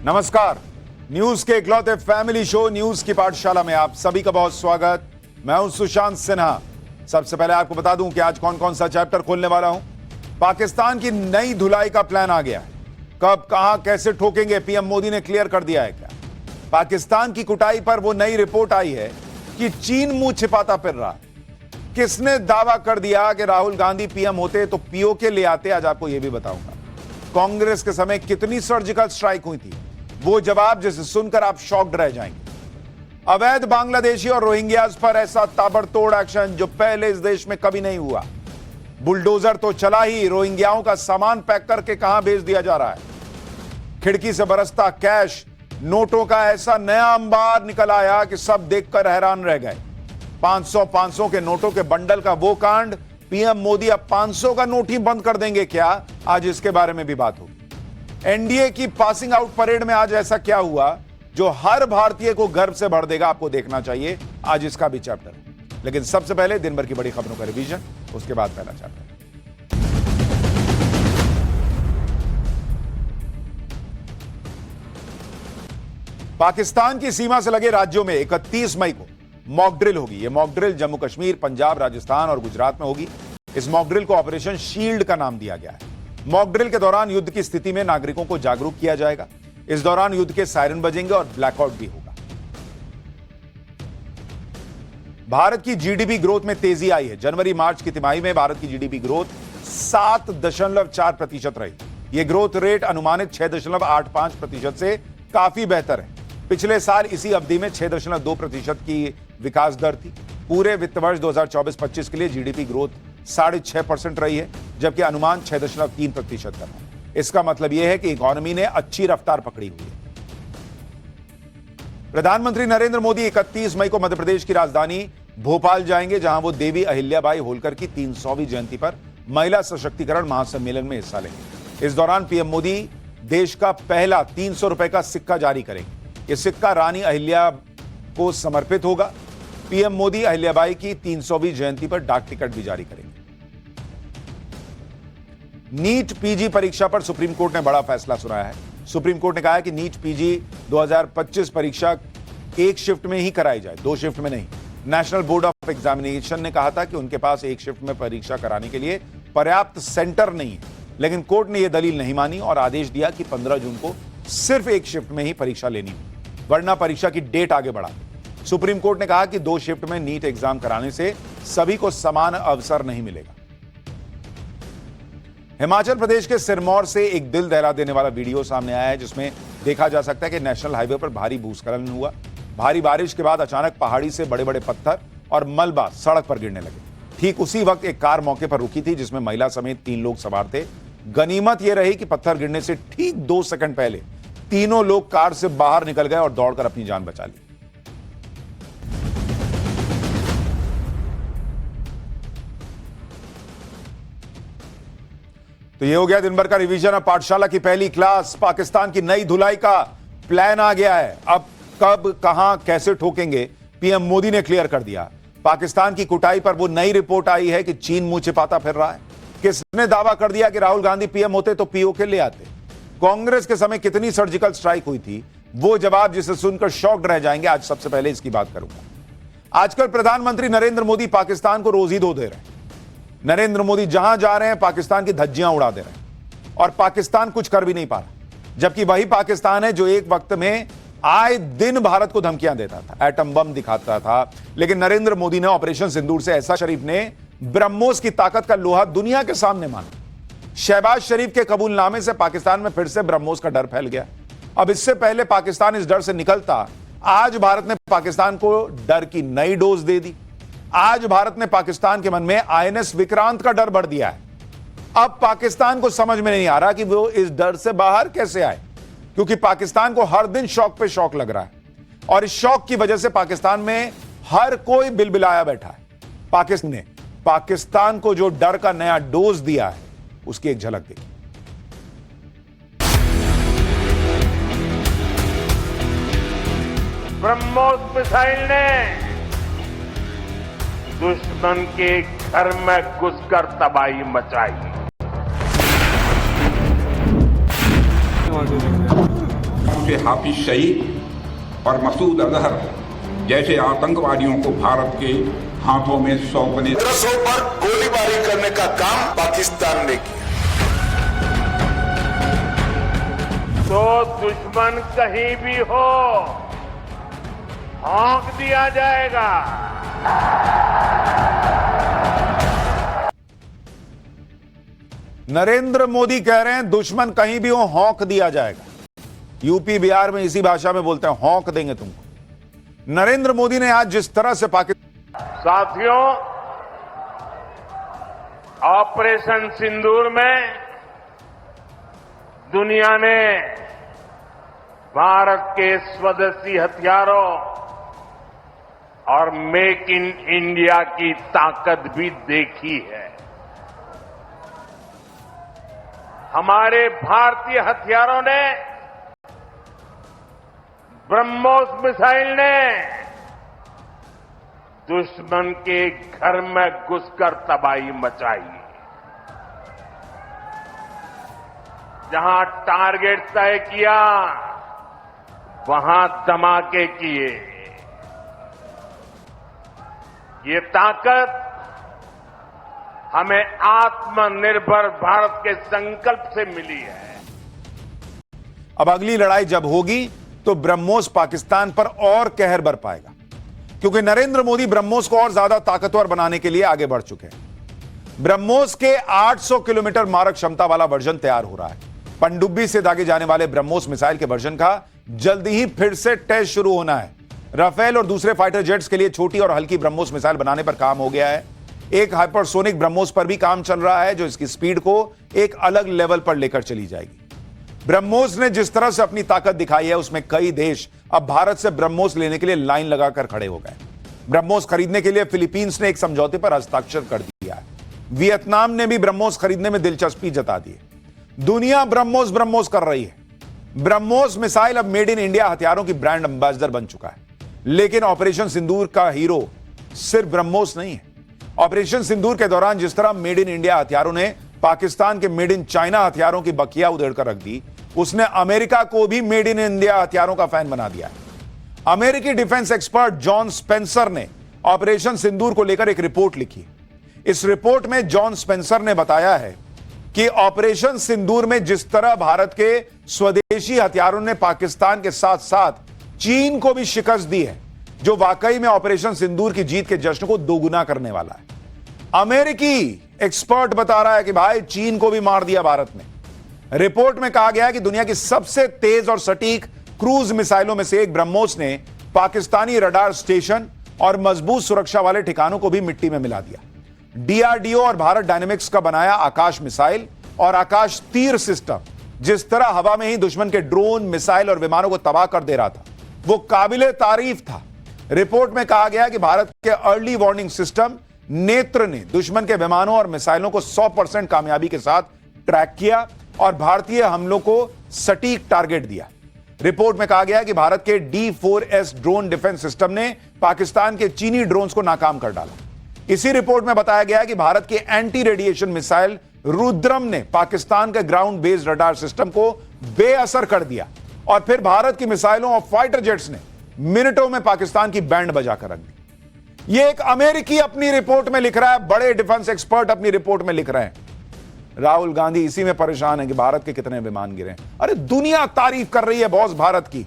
नमस्कार। न्यूज के इकलौते फैमिली शो न्यूज की पाठशाला में आप सभी का बहुत स्वागत। मैं हूं सुशांत सिन्हा। सबसे पहले आपको बता दूं कि आज कौन कौन सा चैप्टर खोलने वाला हूं। पाकिस्तान की नई धुलाई का प्लान आ गया है। कब, कहां, कैसे ठोकेंगे, पीएम मोदी ने क्लियर कर दिया है क्या? पाकिस्तान की कुटाई पर वो नई रिपोर्ट आई है कि चीन मुंह छिपाता फिर रहा है। किसने दावा कर दिया कि राहुल गांधी पीएम होते तो पीओके ले आते, आज आपको यह भी बताऊंगा। कांग्रेस के समय कितनी सर्जिकल स्ट्राइक हुई थी, वो जवाब जिसे सुनकर आप शॉक्ड रह जाएंगे। अवैध बांग्लादेशी और रोहिंग्याज पर ऐसा ताबड़तोड़ एक्शन जो पहले इस देश में कभी नहीं हुआ। बुलडोजर तो चला ही, रोहिंग्याओं का सामान पैक करके कहां भेज दिया जा रहा है। खिड़की से बरसता कैश, नोटों का ऐसा नया अंबार निकल आया कि सब देखकर हैरान रह गए। 500 के नोटों के बंडल का वो कांड, पीएम मोदी अब 500 का नोट ही बंद कर देंगे क्या? आज इसके बारे में भी बात होगी। एनडीए की पासिंग आउट परेड में आज ऐसा क्या हुआ जो हर भारतीय को गर्व से भर देगा, आपको देखना चाहिए। आज इसका भी चैप्टर है। लेकिन सबसे पहले दिन भर की बड़ी खबरों का रिवीजन, उसके बाद पहला चैप्टर। पाकिस्तान की सीमा से लगे राज्यों में 31 मई को मॉक ड्रिल होगी। यह मॉक ड्रिल जम्मू कश्मीर, पंजाब, राजस्थान और गुजरात में होगी। इस मॉक ड्रिल को ऑपरेशन शील्ड का नाम दिया गया है। मॉक ड्रिल के दौरान युद्ध की स्थिति में नागरिकों को जागरूक किया जाएगा। इस दौरान युद्ध के सायरन बजेंगे और ब्लैकआउट भी होगा। भारत की जीडीपी ग्रोथ में तेजी आई है। जनवरी मार्च की तिमाही में भारत की जीडीपी ग्रोथ 7.4% रही। यह ग्रोथ रेट अनुमानित 6.85% से काफी बेहतर है। पिछले साल इसी अवधि में 6.2% की विकास दर थी। पूरे वित्त वर्ष 2024-25 के लिए जीडीपी ग्रोथ 6.5% रही है, जबकि अनुमान 6.3% का है। इसका मतलब यह है कि इकोनॉमी ने अच्छी रफ्तार पकड़ी हुई है। प्रधानमंत्री नरेंद्र मोदी 31 मई को मध्य प्रदेश की राजधानी भोपाल जाएंगे, जहां वो देवी अहिल्याबाई होलकर की 300वीं जयंती पर महिला सशक्तिकरण महासम्मेलन में हिस्सा लेंगे। इस दौरान पीएम मोदी देश का पहला 300 रुपए का सिक्का जारी करेंगे। यह सिक्का रानी अहिल्या को समर्पित होगा। पीएम मोदी अहिल्याबाई की 300वीं जयंती पर डाक टिकट भी जारी करेंगे। नीट पीजी परीक्षा पर सुप्रीम कोर्ट ने बड़ा फैसला सुनाया है। सुप्रीम कोर्ट ने कहा है कि नीट पीजी 2025 परीक्षा एक शिफ्ट में ही कराई जाए, 2 शिफ्ट में नहीं। नेशनल बोर्ड ऑफ एग्जामिनेशन ने कहा था कि उनके पास एक शिफ्ट में परीक्षा कराने के लिए पर्याप्त सेंटर नहीं है, लेकिन कोर्ट ने यह दलील नहीं मानी और आदेश दिया कि 15 जून को सिर्फ एक शिफ्ट में ही परीक्षा लेनी होगी, वरना परीक्षा की डेट आगे बढ़ा। सुप्रीम कोर्ट ने कहा कि 2 शिफ्ट में नीट एग्जाम कराने से सभी को समान अवसर नहीं मिलेगा। हिमाचल प्रदेश के सिरमौर से एक दिल दहला देने वाला वीडियो सामने आया है, जिसमें देखा जा सकता है कि नेशनल हाईवे पर भारी भूस्खलन हुआ। भारी बारिश के बाद अचानक पहाड़ी से बड़े बड़े पत्थर और मलबा सड़क पर गिरने लगे। ठीक उसी वक्त एक कार मौके पर रुकी थी, जिसमें महिला समेत 3 लोग सवार थे। गनीमत यह रही कि पत्थर गिरने से ठीक 2 सेकंड पहले तीनों लोग कार से बाहर निकल गए और दौड़कर अपनी जान बचा ली। तो ये हो गया दिन भर का रिवीजन। अब पाठशाला की पहली क्लास। पाकिस्तान की नई धुलाई का प्लान आ गया है। अब कब, कहां, कैसे ठोकेंगे, पीएम मोदी ने क्लियर कर दिया। पाकिस्तान की कुटाई पर वो नई रिपोर्ट आई है कि चीन मुंह छिपाता फिर रहा है। किसने दावा कर दिया कि राहुल गांधी पीएम होते तो पीओके ले आते? कांग्रेस के समय कितनी सर्जिकल स्ट्राइक हुई थी, वो जवाब जिसे सुनकर शॉक्ड रह जाएंगे। आज सबसे पहले इसकी बात करूंगा। आजकल प्रधानमंत्री नरेंद्र मोदी पाकिस्तान को रोज ही धो दे रहे हैं। नरेंद्र मोदी जहां जा रहे हैं पाकिस्तान की धज्जियां उड़ा दे रहे हैं और पाकिस्तान कुछ कर भी नहीं पा रहा। जबकि वही पाकिस्तान है जो एक वक्त में आए दिन भारत को धमकियां देता था, एटम बम दिखाता था। लेकिन नरेंद्र मोदी ने ऑपरेशन सिंदूर से ऐसा शरीफ ने ब्रह्मोस की ताकत का लोहा दुनिया के सामने माना। शहबाज शरीफ के कबूलनामे से पाकिस्तान में फिर से ब्रह्मोस का डर फैल गया। अब इससे पहले पाकिस्तान इस डर से निकलता, आज भारत ने पाकिस्तान को डर की नई डोज दे दी। आज भारत ने पाकिस्तान के मन में आईएनएस विक्रांत का डर भर दिया है। अब पाकिस्तान को समझ में नहीं आ रहा कि वो इस डर से बाहर कैसे आए, क्योंकि पाकिस्तान को हर दिन शौक पे शौक लग रहा है और इस शौक की वजह से पाकिस्तान में हर कोई बिलबिलाया बैठा है। पाकिस्तान ने पाकिस्तान को जो डर का नया डोज दिया है, उसकी एक झलक देखिए। ब्रह्मोस मिसाइल ने दुश्मन के घर में घुसकर तबाही मचाई। नाम से हाफिज सईद और मसूद अजहर जैसे आतंकवादियों को भारत के हाथों में सौंपने मदरसों पर गोलीबारी करने का काम पाकिस्तान ने किया तो दुश्मन कहीं भी हो हाँक दिया जाएगा। नरेंद्र मोदी कह रहे हैं दुश्मन कहीं भी हो हौंक दिया जाएगा। यूपी बिहार में इसी भाषा में बोलते हैं हौंक देंगे तुमको। नरेंद्र मोदी ने आज जिस तरह से पाकिस्तान साथियों, ऑपरेशन सिंदूर में दुनिया ने भारत के स्वदेशी हथियारों और मेक इन इंडिया की ताकत भी देखी है। हमारे भारतीय हथियारों ने, ब्रह्मोस मिसाइल ने दुश्मन के घर में घुसकर तबाही मचाई। जहां टारगेट तय किया वहां धमाके किए। ये ताकत हमें आत्मनिर्भर भारत के संकल्प से मिली है। अब अगली लड़ाई जब होगी तो ब्रह्मोस पाकिस्तान पर और कहर बरपाएगा, क्योंकि नरेंद्र मोदी ब्रह्मोस को और ज्यादा ताकतवर बनाने के लिए आगे बढ़ चुके हैं। ब्रह्मोस के 800 किलोमीटर मारक क्षमता वाला वर्जन तैयार हो रहा है। पनडुब्बी से दागे जाने वाले ब्रह्मोस मिसाइल के वर्जन का जल्दी ही फिर से टेस्ट शुरू होना है। राफेल और दूसरे फाइटर जेट्स के लिए छोटी और हल्की ब्रह्मोस मिसाइल बनाने पर काम हो गया है। एक हाइपरसोनिक ब्रह्मोस पर भी काम चल रहा है, जो इसकी स्पीड को एक अलग लेवल पर लेकर चली जाएगी। ब्रह्मोस ने जिस तरह से अपनी ताकत दिखाई है, उसमें कई देश अब भारत से ब्रह्मोस लेने के लिए लाइन लगाकर खड़े हो गए। ब्रह्मोस खरीदने के लिए फिलीपींस ने एक समझौते पर हस्ताक्षर कर दिया है। वियतनाम ने भी ब्रह्मोस खरीदने में दिलचस्पी जता दी है। दुनिया ब्रह्मोस कर रही है। ब्रह्मोस मिसाइल अब मेड इन इंडिया हथियारों की ब्रांड एम्बेसडर बन चुका है। लेकिन ऑपरेशन सिंदूर का हीरो सिर्फ ब्रह्मोस नहीं है। ऑपरेशन सिंदूर के दौरान जिस तरह मेड इन इंडिया हथियारों ने पाकिस्तान के मेड इन चाइना हथियारों की बखिया उधेड़कर रख दी, उसने अमेरिका को भी मेड इन इंडिया हथियारों का फैन बना दिया है। अमेरिकी डिफेंस एक्सपर्ट जॉन स्पेंसर ने ऑपरेशन सिंदूर को लेकर एक रिपोर्ट लिखी। इस रिपोर्ट में जॉन स्पेंसर ने बताया है कि ऑपरेशन सिंदूर में जिस तरह भारत के स्वदेशी हथियारों ने पाकिस्तान के साथ साथ चीन को भी शिकस्त दी है, जो वाकई में ऑपरेशन सिंदूर की जीत के जश्न को दोगुना करने वाला है। अमेरिकी एक्सपर्ट बता रहा है कि भाई चीन को भी मार दिया भारत ने। रिपोर्ट में कहा गया है कि दुनिया की सबसे तेज और सटीक क्रूज मिसाइलों में से एक ब्रह्मोस ने पाकिस्तानी रडार स्टेशन और मजबूत सुरक्षा वाले ठिकानों को भी मिट्टी में मिला दिया। डीआरडीओ और भारत डायनेमिक्स का बनाया आकाश मिसाइल और आकाश तीर सिस्टम जिस तरह हवा में ही दुश्मन के ड्रोन, मिसाइल और विमानों को तबाह कर दे रहा था, वो काबिले तारीफ था। रिपोर्ट में कहा गया कि भारत के अर्ली वार्निंग सिस्टम नेत्र ने दुश्मन के विमानों और मिसाइलों को 100% कामयाबी के साथ ट्रैक किया और भारतीय हमलों को सटीक टारगेट दिया। रिपोर्ट में कहा गया कि भारत के D4S ड्रोन डिफेंस सिस्टम ने पाकिस्तान के चीनी ड्रोन्स को नाकाम कर डाला। इसी रिपोर्ट में बताया गया कि भारत के एंटी रेडिएशन मिसाइल रुद्रम ने पाकिस्तान के ग्राउंड बेस्ड रडार सिस्टम को बेअसर कर दिया और फिर भारत की मिसाइलों और फाइटर जेट्स ने मिनटों में पाकिस्तान की बैंड बजाकर रख दी। यह एक अमेरिकी अपनी रिपोर्ट में लिख रहा है, बड़े डिफेंस एक्सपर्ट अपनी रिपोर्ट में लिख रहे हैं। राहुल गांधी इसी में परेशान है कि भारत के कितने विमान गिरे। अरे दुनिया तारीफ कर रही है बॉस भारत की,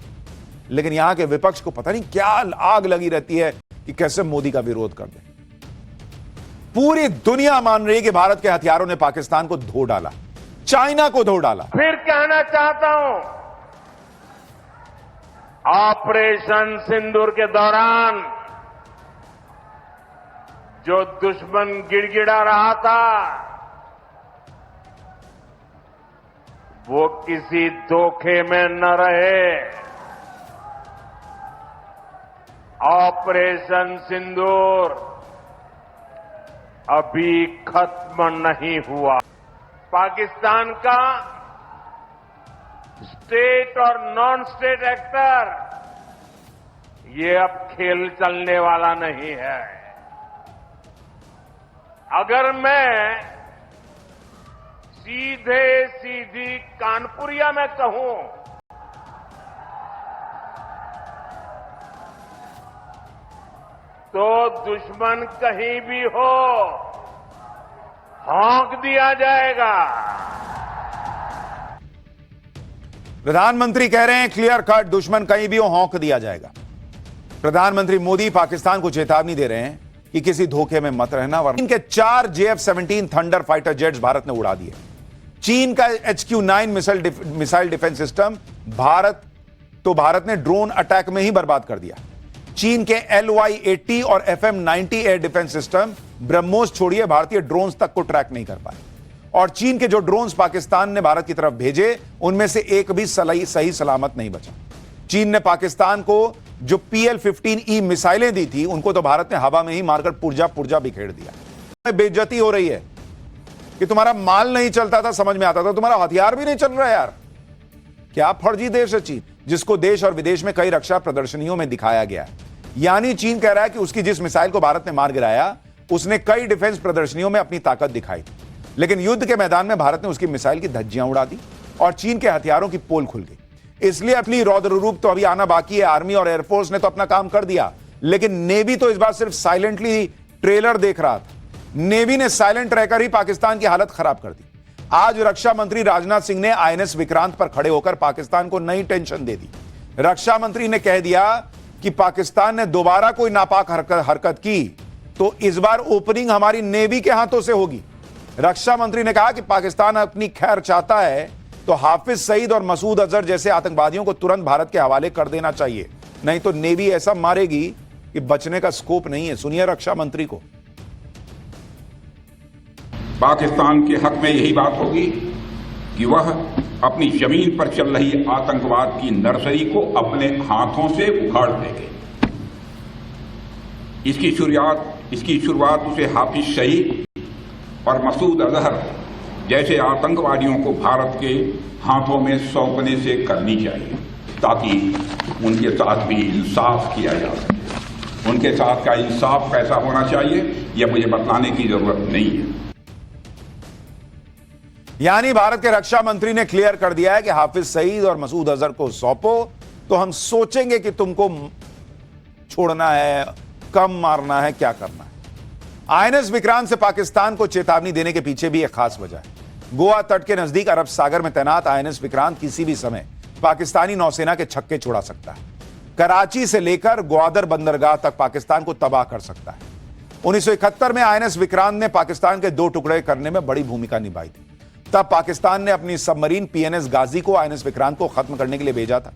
लेकिन यहां के विपक्ष को पता नहीं क्या आग लगी रहती है कि कैसे मोदी का विरोध कर दे। पूरी दुनिया मान रही है कि भारत के हथियारों ने पाकिस्तान को धो डाला, चाइना को धो डाला। फिर कहना चाहता हूं, ऑपरेशन सिंदूर के दौरान जो दुश्मन गिड़गिड़ा रहा था, वो किसी धोखे में न रहे। ऑपरेशन सिंदूर अभी खत्म नहीं हुआ। पाकिस्तान का स्टेट और नॉन स्टेट एक्टर, ये अब खेल चलने वाला नहीं है। अगर मैं सीधे सीधी कानपुरिया में कहूं तो दुश्मन कहीं भी हो हौंक दिया जाएगा। प्रधानमंत्री कह रहे हैं क्लियर कट, दुश्मन कहीं भी हो हौंक दिया जाएगा। प्रधानमंत्री मोदी पाकिस्तान को चेतावनी दे रहे हैं कि किसी धोखे में मत रहना, वरना इनके 4 JF-17 thunder fighter jets Bharat ने उड़ा दिए। चीन का HQ-9 missile defence system Bharat ने ड्रोन अटैक में ही बर्बाद कर दिया। चीन के LY-80 और FM-90 air defence system BrahMos छोड़िए भारतीय ड्रोन्स तक को ट्रैक नहीं कर पाए। और चीन के जो ड्रोन्स पाकिस्तान ने भारत की तरफ भेजे उनमें से एक भी सही सलामत नहीं बचा। चीन ने पाकिस्तान को जो PL-15E मिसाइलें दी थी उनको तो भारत ने हवा में ही मारकर पुर्जा बिखेर दिया। बेइज्जती हो रही है कि तुम्हारा माल नहीं चलता था, समझ में आता था, तुम्हारा हथियार भी नहीं चल रहा यार। क्या फर्जी देश है चीन, जिसको देश और विदेश में कई रक्षा प्रदर्शनियों में दिखाया गया है। यानी चीन कह रहा है कि उसकी जिस मिसाइल को भारत ने मार गिराया उसने कई डिफेंस प्रदर्शनियों में अपनी ताकत दिखाई, लेकिन युद्ध के मैदान में भारत ने उसकी मिसाइल की धज्जियां उड़ा दी और चीन के हथियारों की पोल खुल गई। इसलिए अपनी रौद्र रूप तो अभी आना बाकी है। आर्मी और एयरफोर्स ने तो अपना काम कर दिया, लेकिन नेवी तो इस बार सिर्फ साइलेंटली ट्रेलर देख रहा था। नेवी ने साइलेंट रहकर ही पाकिस्तान की हालत खराब कर दी। आज रक्षा मंत्री राजनाथ सिंह ने INS विक्रांत पर खड़े होकर पाकिस्तान को नई टेंशन दे दी। रक्षा मंत्री ने कह दिया कि पाकिस्तान ने दोबारा कोई नापाक हरकत की तो इस बार ओपनिंग हमारी नेवी के हाथों से होगी। रक्षा मंत्री ने कहा कि पाकिस्तान अपनी खैर चाहता है तो हाफिज सईद और मसूद अजहर जैसे आतंकवादियों को तुरंत भारत के हवाले कर देना चाहिए, नहीं तो नेवी ऐसा मारेगी कि बचने का स्कोप नहीं है। सुनिए रक्षा मंत्री को। पाकिस्तान के हक में यही बात होगी कि वह अपनी जमीन पर चल रही आतंकवाद की नर्सरी को अपने हाथों से उखाड़ देंगे। इसकी शुरुआत उसे हाफिज सईद और मसूद अजहर जैसे आतंकवादियों को भारत के हाथों में सौंपने से करनी चाहिए, ताकि उनके साथ भी इंसाफ किया जा सके। उनके साथ का इंसाफ कैसा होना चाहिए यह मुझे बतलाने की जरूरत नहीं है। यानी भारत के रक्षा मंत्री ने क्लियर कर दिया है कि हाफिज सईद और मसूद अजहर को सौंपो तो हम सोचेंगे कि तुमको छोड़ना है, कम मारना है, क्या करना है। INS विक्रांत से पाकिस्तान को चेतावनी देने के पीछे भी एक खास वजह है। गोवा तट के नजदीक अरब सागर में तैनात INS विक्रांत किसी भी समय पाकिस्तानी नौसेना के छक्के छुड़ा सकता है। कराची से लेकर ग्वादर बंदरगाह तक पाकिस्तान को तबाह कर सकता है। 1971 में INS विक्रांत ने पाकिस्तान के 2 टुकड़े करने में बड़ी भूमिका निभाई थी। तब पाकिस्तान ने अपनी सबमरीन PNS गाजी को INS विक्रांत को खत्म करने के लिए भेजा था,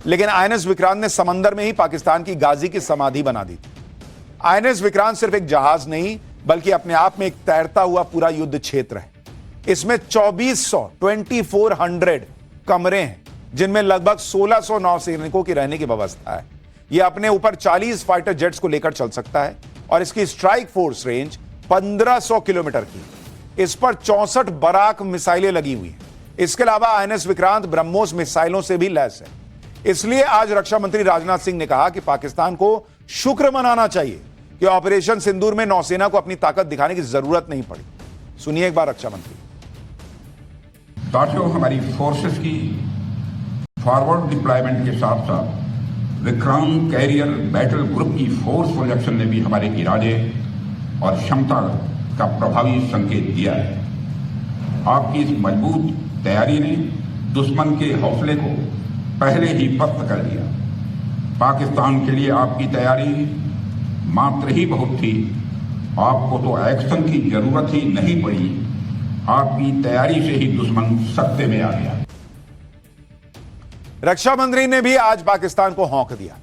लेकिन INS विक्रांत ने समंदर में ही पाकिस्तान की गाजी की समाधि बना दी थी। INS विक्रांत सिर्फ एक जहाज नहीं बल्कि अपने आप में एक तैरता हुआ पूरा युद्ध क्षेत्र है। इसमें 2400 कमरे हैं, जिनमें लगभग 1600 नौसैनिकों की रहने की व्यवस्था है। यह अपने ऊपर 40 फाइटर जेट्स को लेकर चल सकता है और इसकी स्ट्राइक फोर्स रेंज 1500 किलोमीटर की। इस पर 64 बराक मिसाइलें लगी हुई हैं। इसके अलावा INS विक्रांत ब्रह्मोस मिसाइलों से भी लैस है। इसलिए आज रक्षा मंत्री राजनाथ सिंह ने कहा कि पाकिस्तान को शुक्र मनाना चाहिए कि ऑपरेशन सिंदूर में नौसेना को अपनी ताकत दिखाने की जरूरत नहीं पड़ी। सुनिए एक बार रक्षा मंत्री। साथियों, हमारी फोर्सेस की फॉरवर्ड डिप्लॉयमेंट के साथ साथ विक्रांत कैरियर बैटल ग्रुप की फोर्स प्रोजेक्शन ने भी हमारे इरादे और क्षमता का प्रभावी संकेत दिया है। आपकी इस मजबूत तैयारी ने दुश्मन के हौसले को पहले ही पस्त कर दिया। पाकिस्तान के लिए आपकी तैयारी मात्र ही बहुत थी, आपको तो एक्शन की जरूरत ही नहीं पड़ी। आपकी तैयारी से ही दुश्मन सत्ते में आ गया। रक्षा मंत्री ने भी आज पाकिस्तान को हौंक दिया।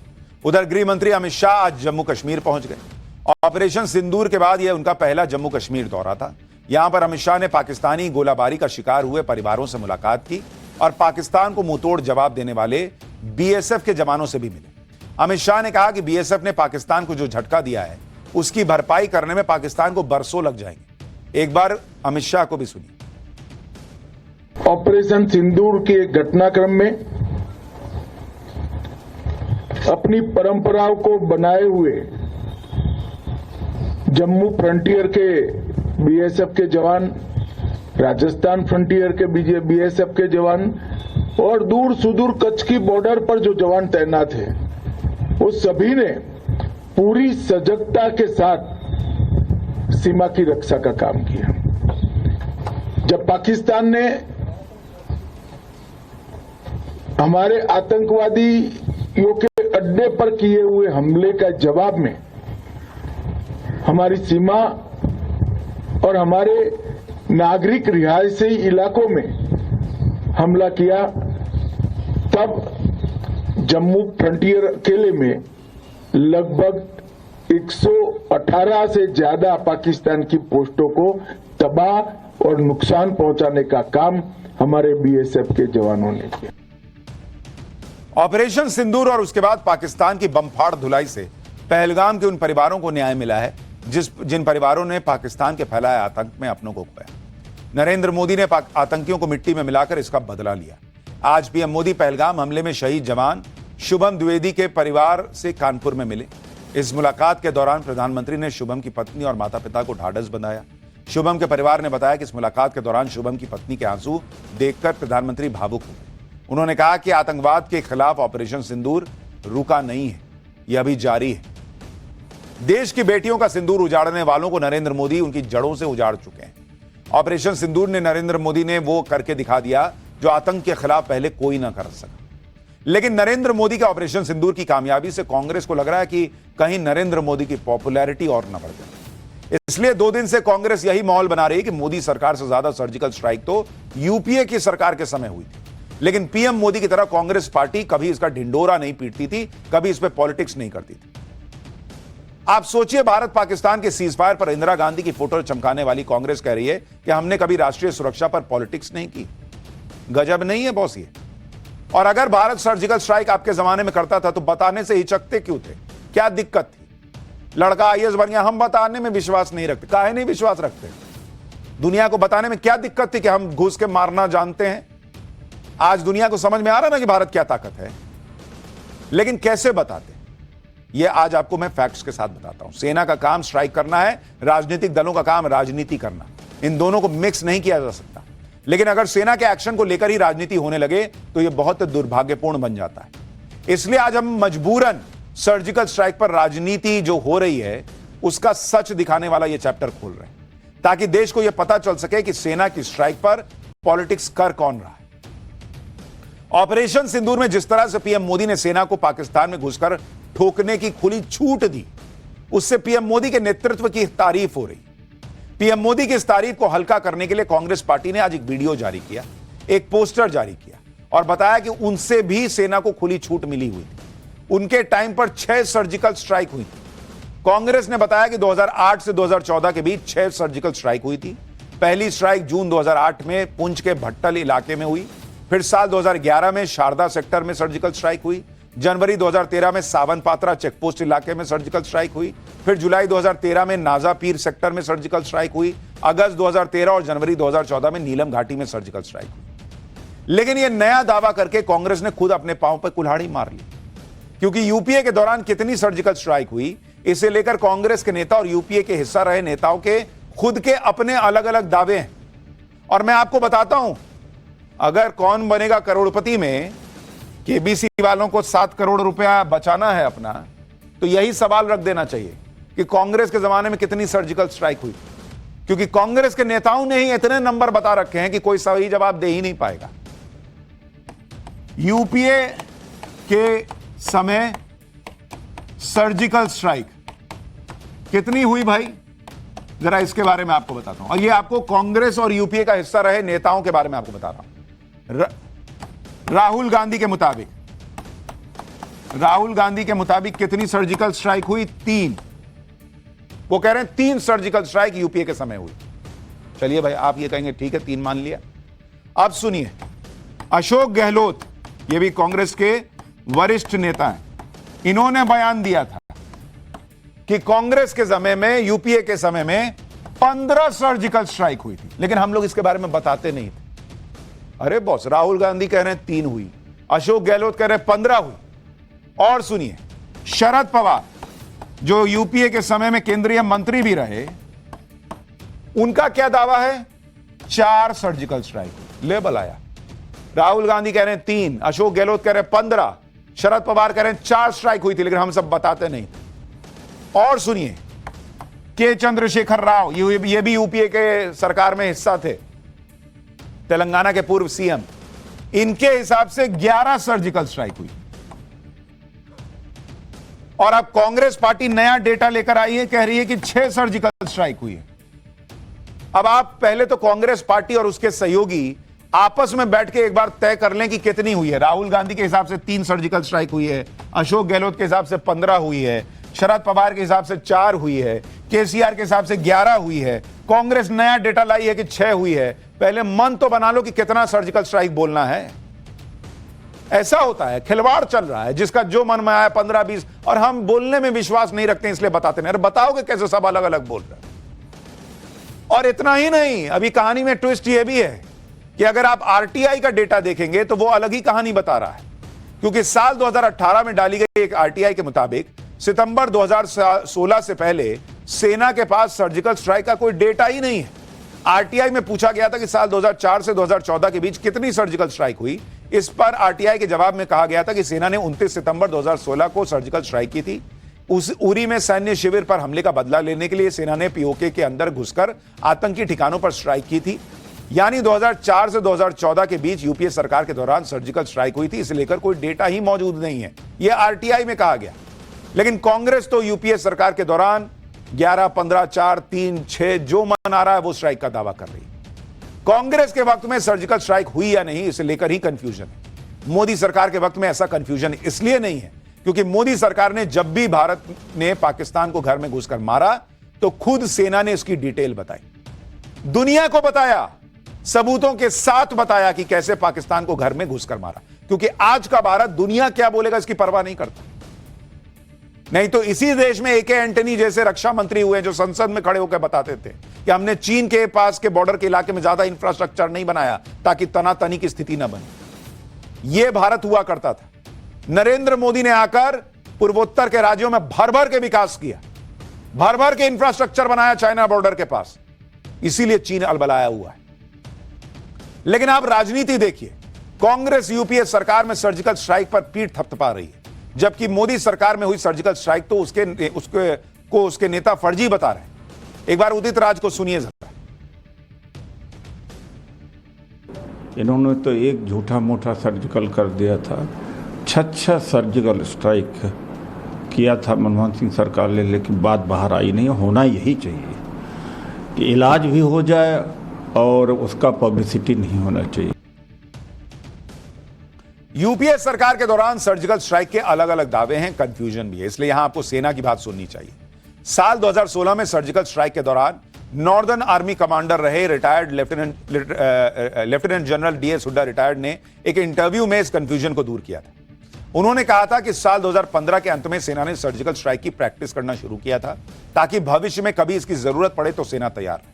उधर गृह मंत्री अमित शाह आज जम्मू कश्मीर पहुंच गए। ऑपरेशन सिंदूर के बाद यह उनका पहला जम्मू कश्मीर दौरा था। यहां पर अमित शाह ने पाकिस्तानी गोलाबारी का शिकार हुए परिवारों से मुलाकात की और पाकिस्तान को मुंहतोड़ जवाब देने वाले BSF के जवानों से भी मिले। अमित शाह ने कहा कि BSF ने पाकिस्तान को जो झटका दिया है उसकी भरपाई करने में पाकिस्तान को बरसों लग जाएंगे। एक बार अमित शाह को भी सुनिए। ऑपरेशन सिंदूर के घटनाक्रम में अपनी परंपराओं को बनाए हुए जम्मू फ्रंटियर के BSF के जवान, राजस्थान फ्रंटियर के BSF के जवान और दूर सुदूर कच्छ की बॉर्डर पर जो जवान तैनात हैं, वो सभी ने पूरी सजगता के साथ सीमा की रक्षा का काम किया। जब पाकिस्तान ने हमारे आतंकवादियों के अड्डे पर किए हुए हमले का जवाब में हमारी सीमा और हमारे नागरिक रिहायशी इलाकों में हमला किया, तब जम्मू फ्रंटियर अकेले में लगभग 118 से ज्यादा पाकिस्तान की पोस्टों को तबाह और नुकसान पहुंचाने का काम हमारे बीएसएफ के जवानों ने किया। ऑपरेशन सिंदूर और उसके बाद पाकिस्तान की बमफाड़ धुलाई से पहलगाम के उन परिवारों को न्याय मिला है जिन परिवारों ने पाकिस्तान के फैलाए आतंक में अपनों को खोया। नरेंद्र मोदी ने आतंकियों को मिट्टी में मिलाकर इसका बदला लिया। आज पीएम मोदी पहलगाम हमले में शहीद जवान शुभम द्विवेदी के परिवार से कानपुर में मिले। इस मुलाकात के दौरान प्रधानमंत्री ने शुभम की पत्नी और माता पिता को ढाढ़स बंधाया। शुभम के परिवार ने बताया कि इस मुलाकात के दौरान शुभम की पत्नी के आंसू देखकर प्रधानमंत्री भावुक हो गए। उन्होंने कहा कि आतंकवाद के खिलाफ ऑपरेशन सिंदूर रुका नहीं है, यह अभी जारी है। देश की बेटियों का सिंदूर उजाड़ने वालों को नरेंद्र मोदी उनकी जड़ों से उजाड़ चुके हैं। ऑपरेशन सिंदूर ने नरेंद्र मोदी ने वो करके दिखा दिया जो आतंक के खिलाफ पहले कोई ना कर सका। लेकिन नरेंद्र मोदी के ऑपरेशन सिंदूर की कामयाबी से कांग्रेस को लग रहा है कि कहीं नरेंद्र मोदी की पॉपुलैरिटी और न बढ़ जाए। इसलिए 2 दिन से कांग्रेस यही माहौल बना रही है कि मोदी सरकार से ज्यादा सर्जिकल स्ट्राइक तो यूपीए की सरकार के समय हुई थी। लेकिन पीएम मोदी की तरह कांग्रेस पार्टी कभी इसका ढिंडोरा नहीं पीटती थी, कभी इस पर पॉलिटिक्स नहीं करती थी। आप सोचिए, भारत पाकिस्तान के सीजफायर पर इंदिरा गांधी की फोटो चमकाने वाली कांग्रेस कह रही है कि हमने कभी राष्ट्रीय सुरक्षा पर पॉलिटिक्स नहीं की। गजब नहीं है बॉस ये? और अगर भारत सर्जिकल स्ट्राइक आपके जमाने में करता था तो बताने से हिचकते क्यों थे? क्या दिक्कत थी? लड़का आईएएस बन गया, हम बताने में विश्वास नहीं रखते। काहे नहीं विश्वास रखते? दुनिया को बताने में क्या दिक्कत थी कि हम घुस के मारना जानते हैं? आज दुनिया को समझ में आ रहा ना कि भारत क्या ताकत है, लेकिन कैसे बताते? ये आज आपको मैं फैक्ट्स के साथ बताता हूं। सेना का काम स्ट्राइक करना है, राजनीतिक दलों का काम राजनीति करना। इन दोनों को मिक्स नहीं किया जा सकता। लेकिन अगर सेना के एक्शन को लेकर ही राजनीति होने लगे तो यह बहुत दुर्भाग्यपूर्ण बन जाता है। इसलिए आज हम मजबूरन सर्जिकल स्ट्राइक पर राजनीति जो हो रही है उसका सच दिखाने वाला यह चैप्टर खोल रहे हैं, ताकि देश को यह पता चल सके कि सेना की स्ट्राइक पर पॉलिटिक्स कर कौन रहा है। ऑपरेशन सिंदूर में जिस तरह से पीएम मोदी ने सेना को पाकिस्तान में घुसकर ठोकने की खुली छूट दी, उससे पीएम मोदी के नेतृत्व की तारीफ हो रही। पीएम मोदी की इस तारीफ को हल्का करने के लिए कांग्रेस पार्टी ने आज एक वीडियो जारी किया, एक पोस्टर जारी किया और बताया कि उनसे भी सेना को खुली छूट मिली हुई थी। उनके टाइम पर 6 सर्जिकल स्ट्राइक हुई थी। कांग्रेस ने बताया कि 2008 से 2014 के बीच 6 सर्जिकल स्ट्राइक हुई थी। पहली स्ट्राइक जून 2008 में पुंछ के भट्टल इलाके में हुई। फिर साल 2011 में शारदा सेक्टर में सर्जिकल स्ट्राइक हुई। जनवरी 2013 में सावन पात्रा चेकपोस्ट इलाके में सर्जिकल स्ट्राइक हुई। फिर जुलाई 2013 में नाजापीर सेक्टर में सर्जिकल स्ट्राइक हुई। अगस्त 2013 और जनवरी 2014 में नीलम घाटी में सर्जिकल स्ट्राइक हुई। लेकिन यह नया दावा करके कांग्रेस ने खुद अपने पांव पर कुल्हाड़ी मार ली, क्योंकि यूपीए के दौरान कितनी सर्जिकल स्ट्राइक हुई इसे लेकर कांग्रेस के नेता और यूपीए के हिस्सा रहे नेताओं के खुद के अपने अलग अलग दावे हैं। और मैं आपको बताता हूं, अगर कौन बनेगा करोड़पति में केबीसी वालों को 7 करोड़ रुपया बचाना है अपना, तो यही सवाल रख देना चाहिए कि कांग्रेस के जमाने में कितनी सर्जिकल स्ट्राइक हुई, क्योंकि कांग्रेस के नेताओं ने ही इतने नंबर बता रखे हैं कि कोई सही जवाब दे ही नहीं पाएगा। यूपीए के समय सर्जिकल स्ट्राइक कितनी हुई भाई, जरा इसके बारे में आपको बताता हूं। और ये आपको कांग्रेस और यूपीए का हिस्सा रहे नेताओं के बारे में आपको बता रहा हूं। राहुल गांधी के मुताबिक कितनी सर्जिकल स्ट्राइक हुई? 3। वो कह रहे हैं 3 सर्जिकल स्ट्राइक यूपीए के समय हुई। चलिए भाई, आप ये कहेंगे ठीक है 3 मान लिया। अब सुनिए, अशोक गहलोत, ये भी कांग्रेस के वरिष्ठ नेता हैं, इन्होंने बयान दिया था कि कांग्रेस के समय में, यूपीए के समय में 15 सर्जिकल स्ट्राइक हुई थी, लेकिन हम लोग इसके बारे में बताते नहीं थे। अरे बॉस, राहुल गांधी कह रहे हैं 3 हुई, अशोक गहलोत कह रहे हैं 15 हुई। और सुनिए, शरद पवार जो यूपीए के समय में केंद्रीय मंत्री भी रहे, उनका क्या दावा है? 4 सर्जिकल स्ट्राइक। लेबल आया। राहुल गांधी कह रहे हैं 3, अशोक गहलोत कह रहे हैं 15, शरद पवार कह रहे हैं 4 स्ट्राइक हुई थी, लेकिन हम सब बताते नहीं थे। और सुनिए, के चंद्रशेखर राव, ये भी यूपीए के सरकार में हिस्सा थे, तेलंगाना के पूर्व सीएम, इनके हिसाब से 11 सर्जिकल स्ट्राइक हुई। और अब कांग्रेस पार्टी नया डेटा लेकर आई है, कह रही है कि 6 सर्जिकल स्ट्राइक हुई है। अब आप पहले तो कांग्रेस पार्टी और उसके सहयोगी आपस में बैठ के एक बार तय कर लें कि कितनी हुई है। राहुल गांधी के हिसाब से 3 सर्जिकल स्ट्राइक हुई है, अशोक गहलोत के हिसाब से 15 हुई है, शरद पवार के हिसाब से 4 हुई है, केसीआर के हिसाब से 11 हुई है, कांग्रेस नया डेटा लाई है कि 6 हुई है। पहले मन तो बना लो कि कितना सर्जिकल स्ट्राइक बोलना है। ऐसा होता है, खिलवाड़ चल रहा है, जिसका जो मन में आया 15-20, और हम बोलने में विश्वास नहीं रखते इसलिए बताते नहीं। अरे बताओगे कैसे सब अलग अलग बोल रहे हैं। और इतना ही नहीं, अभी कहानी में ट्विस्ट ये भी है कि अगर आप आरटीआई का डेटा देखेंगे तो वो अलग ही कहानी बता रहा है, क्योंकि साल 2018 में डाली गई एक आरटीआई के मुताबिक सितंबर 2016 से पहले सेना के पास सर्जिकल स्ट्राइक का कोई डेटा ही नहीं है। आरटीआई में पूछा गया था कि साल 2004 से 2014 के बीच कितनी सर्जिकल स्ट्राइक हुई। इस पर आरटीआई के जवाब में कहा गया था कि सेना ने 29 सितंबर 2016 को सर्जिकल स्ट्राइक की थी। उस उरी में सैन्य शिविर पर हमले का बदला लेने के लिए सेना ने पीओके के अंदर घुसकर आतंकी ठिकानों पर स्ट्राइक की थी। यानी 2004 से 2014 के बीच यूपीए सरकार के दौरान सर्जिकल स्ट्राइक हुई थी। इसे लेकर कोई डेटा ही मौजूद नहीं है, यह आरटीआई में कहा गया। लेकिन कांग्रेस तो यूपीए सरकार के दौरान 11, 15, 4, 3, 6 जो मन आ रहा है वो स्ट्राइक का दावा कर रही है। कांग्रेस के वक्त में सर्जिकल स्ट्राइक हुई या नहीं, इसे लेकर ही कंफ्यूजन है। मोदी सरकार के वक्त में ऐसा कंफ्यूजन इसलिए नहीं है क्योंकि मोदी सरकार ने जब भी भारत ने पाकिस्तान को घर में घुसकर मारा तो खुद सेना ने इसकी डिटेल बताई, दुनिया को बताया, सबूतों के साथ बताया कि कैसे पाकिस्तान को घर में घुसकर मारा। क्योंकि आज का भारत दुनिया क्या बोलेगा इसकी परवाह नहीं करता। नहीं तो इसी देश में एके एंटनी जैसे रक्षा मंत्री हुए जो संसद में खड़े होकर बताते थे कि हमने चीन के पास के बॉर्डर के इलाके में ज्यादा इंफ्रास्ट्रक्चर नहीं बनाया ताकि तनातनी की स्थिति ना बने। यह भारत हुआ करता था। नरेंद्र मोदी ने आकर पूर्वोत्तर के राज्यों में भर भर के विकास किया, भर भर के इंफ्रास्ट्रक्चर बनाया चाइना बॉर्डर के पास, इसीलिए चीन अलबलाया हुआ है। लेकिन आप राजनीति देखिए, कांग्रेस यूपीए सरकार में सर्जिकल स्ट्राइक पर पीठ थपथपा रही है, जबकि मोदी सरकार में हुई सर्जिकल स्ट्राइक तो उसके नेता फर्जी बता रहे हैं। एक बार उदित राज को सुनिए जरा। इन्होंने तो एक झूठा मोटा सर्जिकल कर दिया था, 6 सर्जिकल स्ट्राइक किया था मनमोहन सिंह सरकार ने, लेकिन बात बाहर आई नहीं। होना यही चाहिए कि इलाज भी हो जाए और उसका पब्लिसिटी नहीं होना चाहिए। यूपीए सरकार के दौरान सर्जिकल स्ट्राइक के अलग अलग दावे हैं, कंफ्यूजन भी है, इसलिए यहां आपको सेना की बात सुननी चाहिए। साल 2016 में सर्जिकल स्ट्राइक के दौरान नॉर्दर्न आर्मी कमांडर रहे retired lieutenant general DS Hooda retired ने एक इंटरव्यू में इस कंफ्यूजन को दूर किया था। उन्होंने कहा था कि साल 2015 के अंत में सेना ने सर्जिकल स्ट्राइक की प्रैक्टिस करना शुरू किया था ताकि भविष्य में कभी इसकी जरूरत पड़े तो सेना तैयार रहे।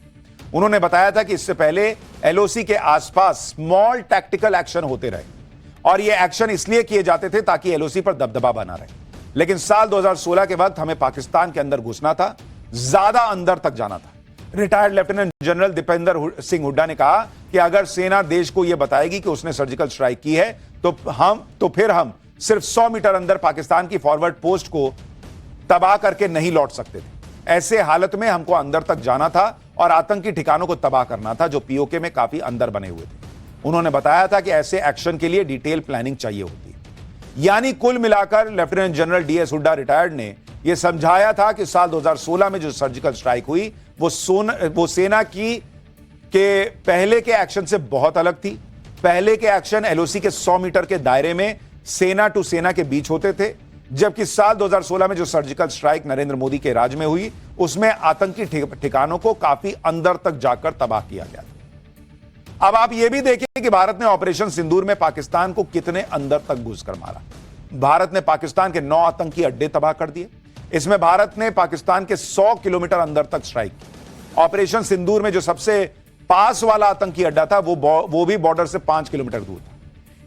उन्होंने बताया था कि इससे पहले एलओसी के आसपास स्मॉल टैक्टिकल एक्शन होते रहे और ये एक्शन इसलिए किए जाते थे ताकि एलओसी पर दबदबा बना रहे। लेकिन साल 2016 के वक्त हमें पाकिस्तान के अंदर घुसना था, ज्यादा अंदर तक जाना था। Retired lieutenant general Dipendra Singh Hooda ने कहा कि अगर सेना देश को यह बताएगी कि उसने सर्जिकल स्ट्राइक की है तो फिर हम सिर्फ 100 मीटर अंदर पाकिस्तान की फॉरवर्ड पोस्ट को तबाह करके नहीं लौट सकते थे। ऐसे हालत में हमको अंदर तक जाना था और आतंकी ठिकानों को तबाह करना था जो पीओके में काफी अंदर बने हुए थे। उन्होंने बताया था कि ऐसे एक्शन के लिए डिटेल प्लानिंग चाहिए होती है। यानी कुल मिलाकर lieutenant general DS Hooda retired ने यह समझाया था कि साल 2016 में जो सर्जिकल स्ट्राइक हुई वो सेना के पहले के एक्शन से बहुत अलग थी। पहले के एक्शन एलओसी के 100 मीटर के दायरे में सेना टू सेना के बीच होते थे, जबकि साल 2016 में जो सर्जिकल स्ट्राइक नरेंद्र मोदी के राज में हुई उसमें आतंकी ठिकानों को काफी अंदर तक जाकर तबाह किया गया था। अब आप यह भी देखिए कि भारत ने ऑपरेशन सिंदूर में पाकिस्तान को कितने अंदर तक घुसकर मारा। भारत ने पाकिस्तान के 9 आतंकी अड्डे तबाह कर दिए। इसमें भारत ने पाकिस्तान के 100 किलोमीटर अंदर तक स्ट्राइक की। ऑपरेशन सिंदूर में जो सबसे पास वाला आतंकी अड्डा था वो भी बॉर्डर से 5 किलोमीटर दूर था।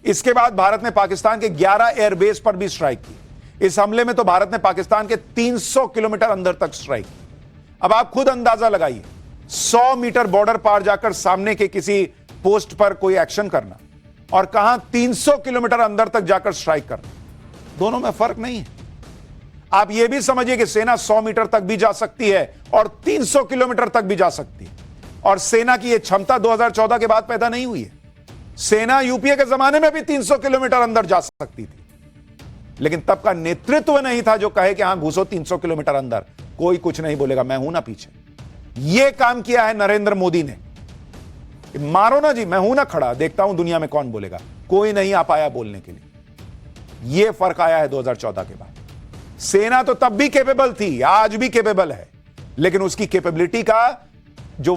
इसके बाद भारत ने पाकिस्तान के 11 एयरबेस पर भी स्ट्राइक की। इस हमले में तो भारत ने पाकिस्तान के 300 किलोमीटर अंदर तक स्ट्राइक की। अब आप खुद अंदाजा लगाइए, 100 मीटर बॉर्डर पार जाकर सामने के किसी पोस्ट पर कोई एक्शन करना और कहां 300 किलोमीटर अंदर तक जाकर स्ट्राइक करना, दोनों में फर्क नहीं है। आप यह भी समझिए कि सेना 100 मीटर तक भी जा सकती है और 300 किलोमीटर तक भी जा सकती है। और सेना की यह क्षमता 2014 के बाद पैदा नहीं हुई है। सेना यूपीए के जमाने में भी 300 किलोमीटर अंदर जा सकती थी, लेकिन तब का नेतृत्व नहीं था जो कहे कि हां घुसो 300 किलोमीटर अंदर, कोई कुछ नहीं बोलेगा, मैं हूं ना पीछे। यह काम किया है नरेंद्र मोदी ने। मारो ना जी, मैं हूं ना खड़ा, देखता हूं दुनिया में कौन बोलेगा। कोई नहीं आ पाया बोलने के लिए। यह फर्क आया है 2014 के बाद। सेना तो तब भी कैपेबल थी, आज भी कैपेबल है, लेकिन उसकी कैपेबिलिटी का जो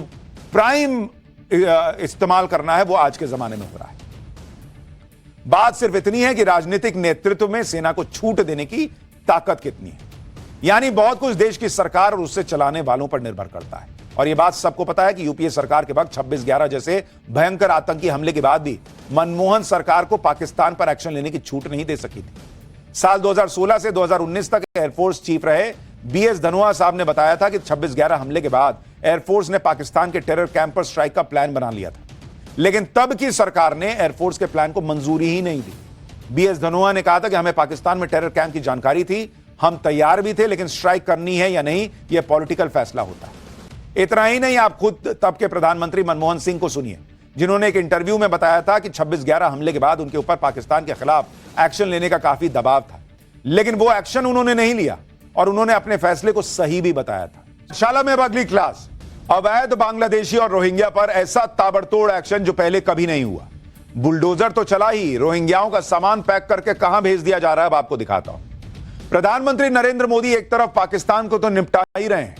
प्राइम इस्तेमाल करना है वो आज के जमाने में हो रहा है। बात सिर्फ इतनी है कि राजनीतिक नेतृत्व में सेना को छूट देने की ताकत कितनी है। यानी बहुत कुछ देश की सरकार और उससे चलाने वालों पर निर्भर करता है। और यह बात सबको पता है कि यूपीए सरकार के वक्त 26/11 जैसे भयंकर आतंकी हमले के बाद भी मनमोहन सरकार को पाकिस्तान पर एक्शन लेने की छूट नहीं दे सकी थी। साल 2016 से 2019 तक एयरफोर्स चीफ रहे बीएस धनोआ साहब ने बताया था कि 26/11 हमले के बाद एयरफोर्स ने पाकिस्तान के टेरर कैंप पर स्ट्राइक का प्लान बना लिया था, लेकिन तब की सरकार ने एयरफोर्स के प्लान को मंजूरी ही नहीं दी। बीएस धनोआ ने कहा था कि हमें पाकिस्तान में टेरर कैंप की जानकारी थी, हम तैयार भी थे, लेकिन स्ट्राइक करनी है या नहीं यह पॉलिटिकल फैसला होता है। इतना ही नहीं, आप खुद तब के प्रधानमंत्री मनमोहन सिंह को सुनिए, जिन्होंने एक इंटरव्यू में बताया था कि 26/11 हमले के बाद उनके ऊपर पाकिस्तान के खिलाफ एक्शन लेने का काफी दबाव था, लेकिन वो एक्शन उन्होंने नहीं लिया और उन्होंने अपने फैसले को सही भी बताया था। शाला में अब अगली क्लास, अवैध बांग्लादेशी और रोहिंग्या पर ऐसा ताबड़तोड़ एक्शन जो पहले कभी नहीं हुआ। बुलडोजर तो चला ही, रोहिंग्याओं का सामान पैक करके कहां भेज दिया जा रहा है अब आपको दिखाता हूं। प्रधानमंत्री नरेंद्र मोदी एक तरफ पाकिस्तान को तो निपटा ही रहे हैं,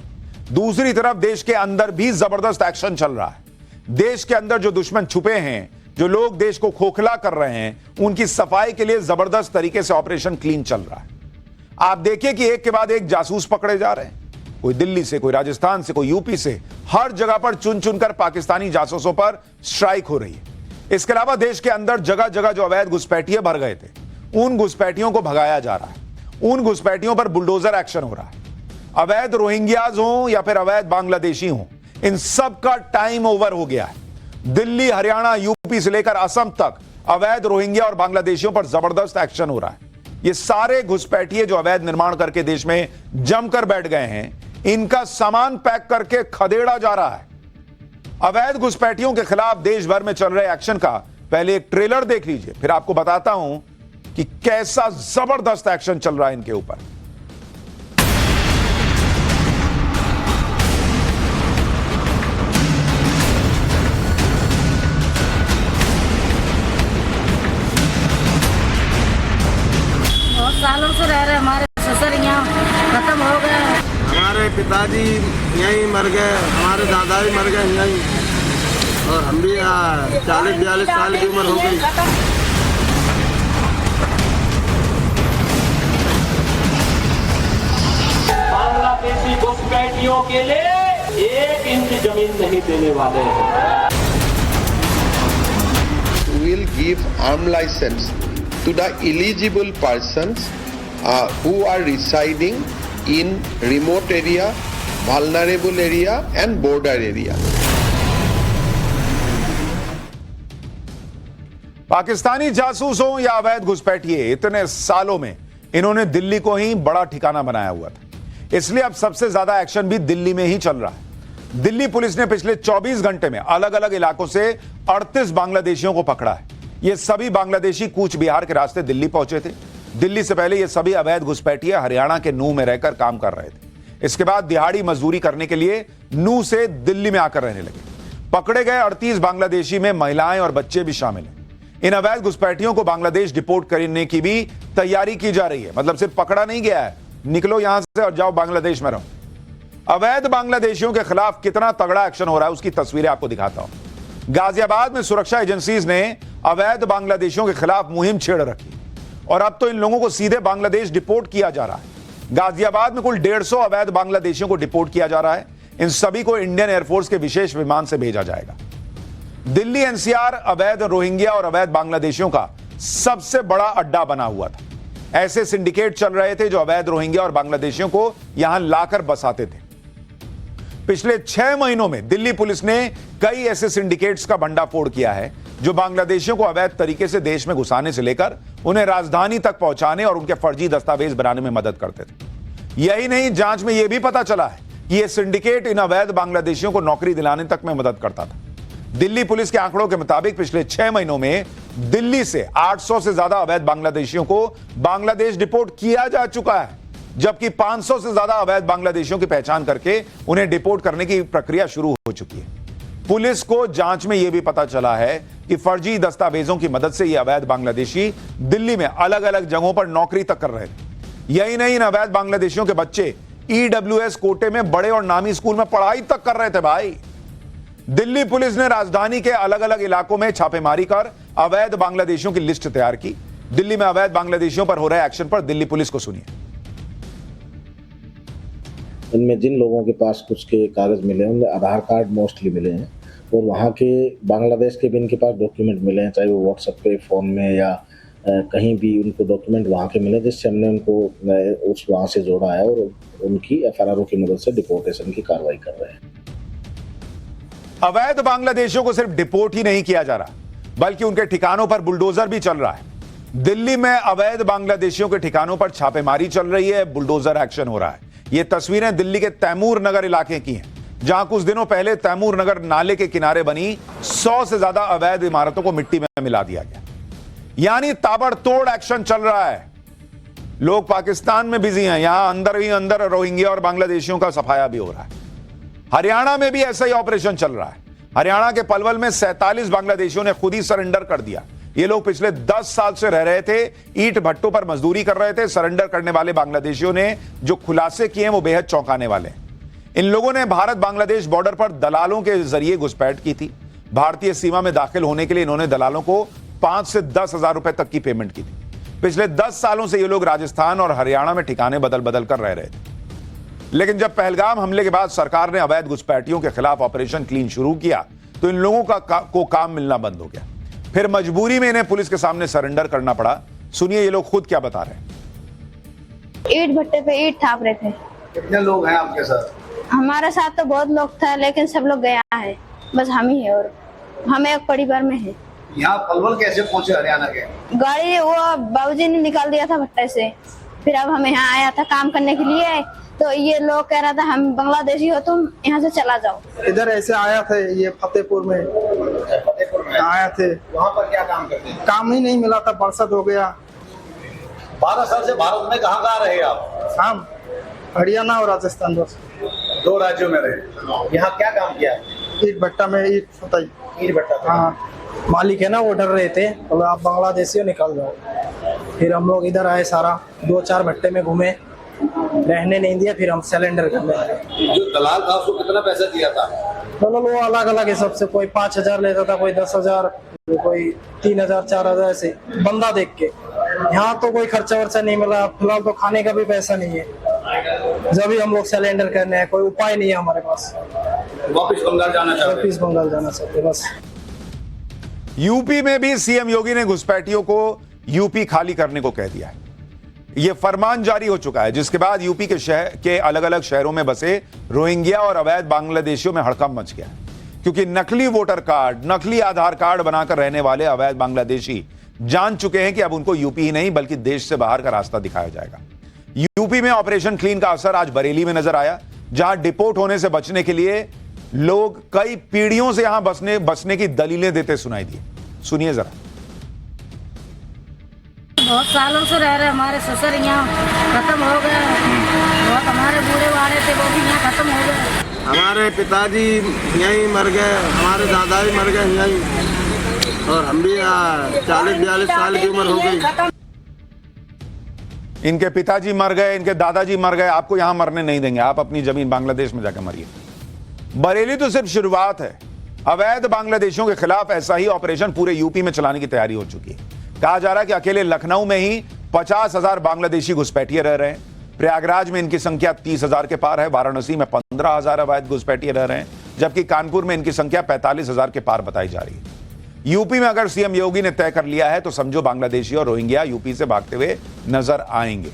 दूसरी तरफ देश के अंदर भी जबरदस्त एक्शन चल रहा है। देश के अंदर जो दुश्मन छुपे हैं, जो लोग देश को खोखला कर रहे हैं, उनकी सफाई के लिए जबरदस्त तरीके से ऑपरेशन क्लीन चल रहा है। आप देखिए कि एक के बाद एक जासूस पकड़े जा रहे हैं, कोई दिल्ली से, कोई राजस्थान से, कोई यूपी से, हर जगह पर चुन चुनकर पाकिस्तानी जासूसों पर स्ट्राइक हो रही है। इसके अलावा देश के अंदर जगह जगह जो अवैध घुसपैठिए भर गए थे, उन घुसपैठियों को भगाया जा रहा है, उन घुसपैठियों पर बुलडोजर एक्शन हो रहा है। अवैध रोहिंग्याज हो या फिर अवैध बांग्लादेशी हो, इन सब का टाइम ओवर हो गया है। दिल्ली, हरियाणा, यूपी से लेकर असम तक अवैध रोहिंग्या और बांग्लादेशियों पर जबरदस्त एक्शन हो रहा है। ये सारे घुसपैठिए जो अवैध निर्माण करके देश में जमकर बैठ गए हैं, इनका सामान पैक करके खदेड़ा जा रहा है। अवैध घुसपैठियों के खिलाफ देश भर में चल रहे एक्शन का पहले एक ट्रेलर देख लीजिए, फिर आपको बताता हूं कि कैसा जबरदस्त एक्शन चल रहा है इनके ऊपर। बहुत सालों से रह रहे, हमारे ससुर यहाँ खत्म हो गए, हमारे पिताजी यहीं मर गए, हमारे दादा भी मर गए यहीं, और हम भी 40-42 साल की उम्र हो गई। बांग्लादेशी घुसपैठियों के लिए 1 इंच जमीन नहीं देने वाले हैं। Will give arm license to the eligible persons who are residing in remote area, vulnerable area and border area. Pakistani जासूस हो या अवैध घुसपैठिए, इतने सालों में इन्होंने दिल्ली को ही बड़ा ठिकाना बनाया हुआ था, इसलिए अब सबसे ज्यादा एक्शन भी दिल्ली में ही चल रहा है। दिल्ली पुलिस ने पिछले 24 घंटे में अलग अलग इलाकों से 38 बांग्लादेशियों को पकड़ा है। ये सभी बांग्लादेशी कूच बिहार के रास्ते दिल्ली पहुंचे थे। दिल्ली से पहले ये सभी अवैध घुसपैठिए हरियाणा के नूह में रहकर काम कर रहे थे। इसके बाद दिहाड़ी मजदूरी करने के लिए नूह से दिल्ली में आकर रहने लगे। पकड़े गए 38 बांग्लादेशी में महिलाएं और बच्चे भी शामिल हैं। इन अवैध घुसपैठियों को बांग्लादेश डिपोर्ट करने की भी तैयारी की जा रही है। मतलब सिर्फ पकड़ा नहीं गया है, निकलो यहां से और जाओ बांग्लादेश में रहो। अवैध बांग्लादेशियों के खिलाफ कितना तगड़ा एक्शन हो रहा है उसकी तस्वीरें आपको दिखाता हूं। गाजियाबाद में सुरक्षा एजेंसीज ने अवैध बांग्लादेशियों के खिलाफ मुहिम छेड़ रखी और अब तो इन लोगों को सीधे बांग्लादेश डिपोर्ट किया जा रहा है। गाजियाबाद में कुल 150 अवैध बांग्लादेशियों को डिपोर्ट किया जा रहा है। इन सभी को इंडियन एयरफोर्स के विशेष विमान से भेजा जाएगा। दिल्ली एनसीआर अवैध रोहिंग्या और अवैध बांग्लादेशियों का सबसे बड़ा अड्डा बना हुआ था। ऐसे सिंडिकेट चल रहे थे जो अवैध रोहिंग्या और बांग्लादेशियों को यहां लाकर बसाते थे। पिछले 6 महीनों में दिल्ली पुलिस ने कई ऐसे सिंडिकेट्स का भंडाफोड़ किया है जो बांग्लादेशियों को अवैध तरीके से देश में घुसाने से लेकर उन्हें राजधानी तक पहुंचाने और उनके फर्जी दस्तावेज बनाने में मदद करते थे। यही नहीं, जांच में यह भी पता चला है कि यह सिंडिकेट इन अवैध बांग्लादेशियों को नौकरी दिलाने तक में मदद करता था। दिल्ली पुलिस के आंकड़ों के मुताबिक पिछले 6 महीनों में दिल्ली से 800 से ज्यादा अवैध बांग्लादेशियों को बांग्लादेश डिपोर्ट किया जा चुका है, जबकि 500 से ज्यादा अवैध बांग्लादेशियों की पहचान करके उन्हें डिपोर्ट करने की प्रक्रिया शुरू हो चुकी है। पुलिस को जांच में यह भी पता चला है कि फर्जी दस्तावेजों की मदद से ये अवैध बांग्लादेशी दिल्ली में अलग अलग जगहों पर नौकरी तक कर रहे थे। यही नहीं, इन अवैध बांग्लादेशियों के बच्चे EWS कोटे में बड़े और नामी स्कूल में पढ़ाई तक कर रहे थे। भाई, दिल्ली पुलिस ने राजधानी के अलग अलग इलाकों में छापेमारी कर अवैध बांग्लादेशियों की लिस्ट तैयार की। दिल्ली में अवैध बांग्लादेशियों पर हो रहे एक्शन पर दिल्ली पुलिस को सुनिए। इनमें जिन लोगों के पास कुछ के कागज मिले हैं, उनमें आधार कार्ड मोस्टली मिले हैं और वहाँ के बांग्लादेश के भी इनके पास डॉक्यूमेंट मिले हैं, चाहे वो व्हाट्सएप पे, फ़ोन में या कहीं भी उनको डॉक्यूमेंट वहाँ के मिले, जिससे हमने उनको उस वहाँ से जोड़ा है और उनकी FRRO की मदद से डिपोर्टेशन की कार्रवाई कर रहे हैं। अवैध बांग्लादेशियों को सिर्फ डिपोर्ट ही नहीं किया जा रहा, बल्कि उनके ठिकानों पर बुलडोजर भी चल रहा है। दिल्ली में अवैध बांग्लादेशियों के ठिकानों पर छापेमारी चल रही है, बुलडोजर एक्शन हो रहा है। ये तस्वीरें दिल्ली के तैमूर नगर इलाके की हैं, जहां कुछ दिनों पहले तैमूर नगर नाले के किनारे बनी 100 से ज्यादा अवैध इमारतों को मिट्टी में मिला दिया गया। यानी ताबड़तोड़ एक्शन चल रहा है। लोग पाकिस्तान में बिजी हैं, यहां अंदर ही अंदर रोहिंग्या और बांग्लादेशियों का सफाया भी हो रहा है। हरियाणा में भी ऐसा ही ऑपरेशन चल रहा है। हरियाणा के पलवल में 47 बांग्लादेशियों ने खुद ही सरेंडर कर दिया। ये लोग पिछले 10 साल से रह रहे थे, ईंट भट्टों पर मजदूरी कर रहे थे। सरेंडर करने वाले बांग्लादेशियों ने जो खुलासे किए वो बेहद चौंकाने वाले हैं। इन लोगों ने भारत बांग्लादेश बॉर्डर पर दलालों के जरिए घुसपैठ की थी। भारतीय सीमा में दाखिल होने के लिए इन्होंने दलालों को 5 से 10 हजार रुपए तक की पेमेंट की थी। पिछले 10 सालों से ये लोग राजस्थान और हरियाणा में ठिकाने बदल बदल कर रह रहे थे। लेकिन जब पहलगाम हमले के बाद सरकार ने अवैध घुसपैठियों के खिलाफ ऑपरेशन क्लीन शुरू किया, तो इन लोगों को काम मिलना बंद हो गया। फिर मजबूरी में इन्हें पुलिस के सामने सरेंडर करना पड़ा। सुनिए ये लोग खुद क्या बता रहे हैं। ईंट भट्टे पे ईंट थाप रहे थे। कितने लोग हैं आपके साथ? हमारे साथ तो बहुत लोग था, लेकिन सब लोग गया है, बस हम ही है और हम एक परिवार में है। यहाँ पलवल कैसे पहुँचे हरियाणा के? गाड़ी वो बाबूजी ने निकाल दिया था भट्टे से, फिर अब हम यहाँ आया था काम करने के लिए। तो ये लोग कह रहा था हम बांग्लादेशी हो, तुम यहाँ से चला जाओ। इधर ऐसे आया थे, ये फतेहपुर में आया थे। वहाँ पर क्या काम करते हैं? काम ही नहीं मिला था, बरसात हो गया। 12 साल से भारत में कहाँ कहाँ रहे आप? हम हरियाणा और राजस्थान, बस 2 राज्यों में रहे। यहाँ क्या काम किया? ईंट भट्टा में ईंट फताई। ईंट भट्टा? हाँ, मालिक है ना, वो डर रहे थे, तो आप बांग्लादेशी निकाल जाओ। फिर हम लोग इधर आए, सारा 2-4 भट्टे में घूमे, रहने नहीं दिया, फिर हम सिलेंडर करने आए। जो दलाल था उसको कितना पैसा दिया था? दलाल वो अलग अलग है सबसे, कोई 5,000 लेता था, कोई 10,000, कोई 3,000 4,000 ऐसे बंदा देख के। यहाँ तो कोई खर्चा वर्चा नहीं मिला, फिलहाल तो खाने का भी पैसा नहीं है। जब भी हम लोग सिलेंडर करने हैं, कोई उपाय नहीं है हमारे पास। वापिस बंगाल जाना चाहते? वापिस बंगाल जाना चाहते बस। यूपी में भी सीएम योगी ने घुसपैठियों को यूपी खाली करने को कह दिया है। यह फरमान जारी हो चुका है, जिसके बाद यूपी के अलग अलग शहरों में बसे रोहिंग्या और अवैध बांग्लादेशियों में हड़कंप मच गया, क्योंकि नकली वोटर कार्ड, नकली आधार कार्ड बनाकर रहने वाले अवैध बांग्लादेशी जान चुके हैं कि अब उनको यूपी ही नहीं बल्कि देश से बाहर का रास्ता दिखाया जाएगा। यूपी में ऑपरेशन क्लीन का असर आज बरेली में नजर आया, जहां डिपोर्ट होने से बचने के लिए लोग कई पीढ़ियों से यहां बसने की दलीलें देते सुनाई दिए। सुनिए जरा। बहुत सालों से रह रहे, हमारे ससुर यहाँ खत्म हो गए, बहुत हमारे बूढ़े वाले थे वो भी यहाँ खत्म हो गए। हमारे पिताजी यहीं मर गए, हमारे दादा भी मर गए यहीं, और हम भी 40-42 साल की उम्र हो गई। इनके पिताजी मर गए, इनके दादाजी मर गए, आपको यहां मरने नहीं देंगे। आप अपनी जमीन बांग्लादेश में जाकर मरिए। बरेली तो सिर्फ शुरुआत है। अवैध बांग्लादेशियों के खिलाफ ऐसा ही ऑपरेशन पूरे यूपी में चलाने की तैयारी हो चुकी है। कहा जा रहा है कि अकेले लखनऊ में ही 50,000 बांग्लादेशी घुसपैठिए रह रहे हैं। प्रयागराज में इनकी संख्या 30,000 के पार है। वाराणसी में 15,000 अवैध घुसपैठिए रह रहे हैं, जबकि कानपुर में इनकी संख्या 45,000 के पार बताई जा रही है। यूपी में अगर सीएम योगी ने तय कर लिया है तो समझो बांग्लादेशी और रोहिंग्या यूपी से भागते हुए नजर आएंगे।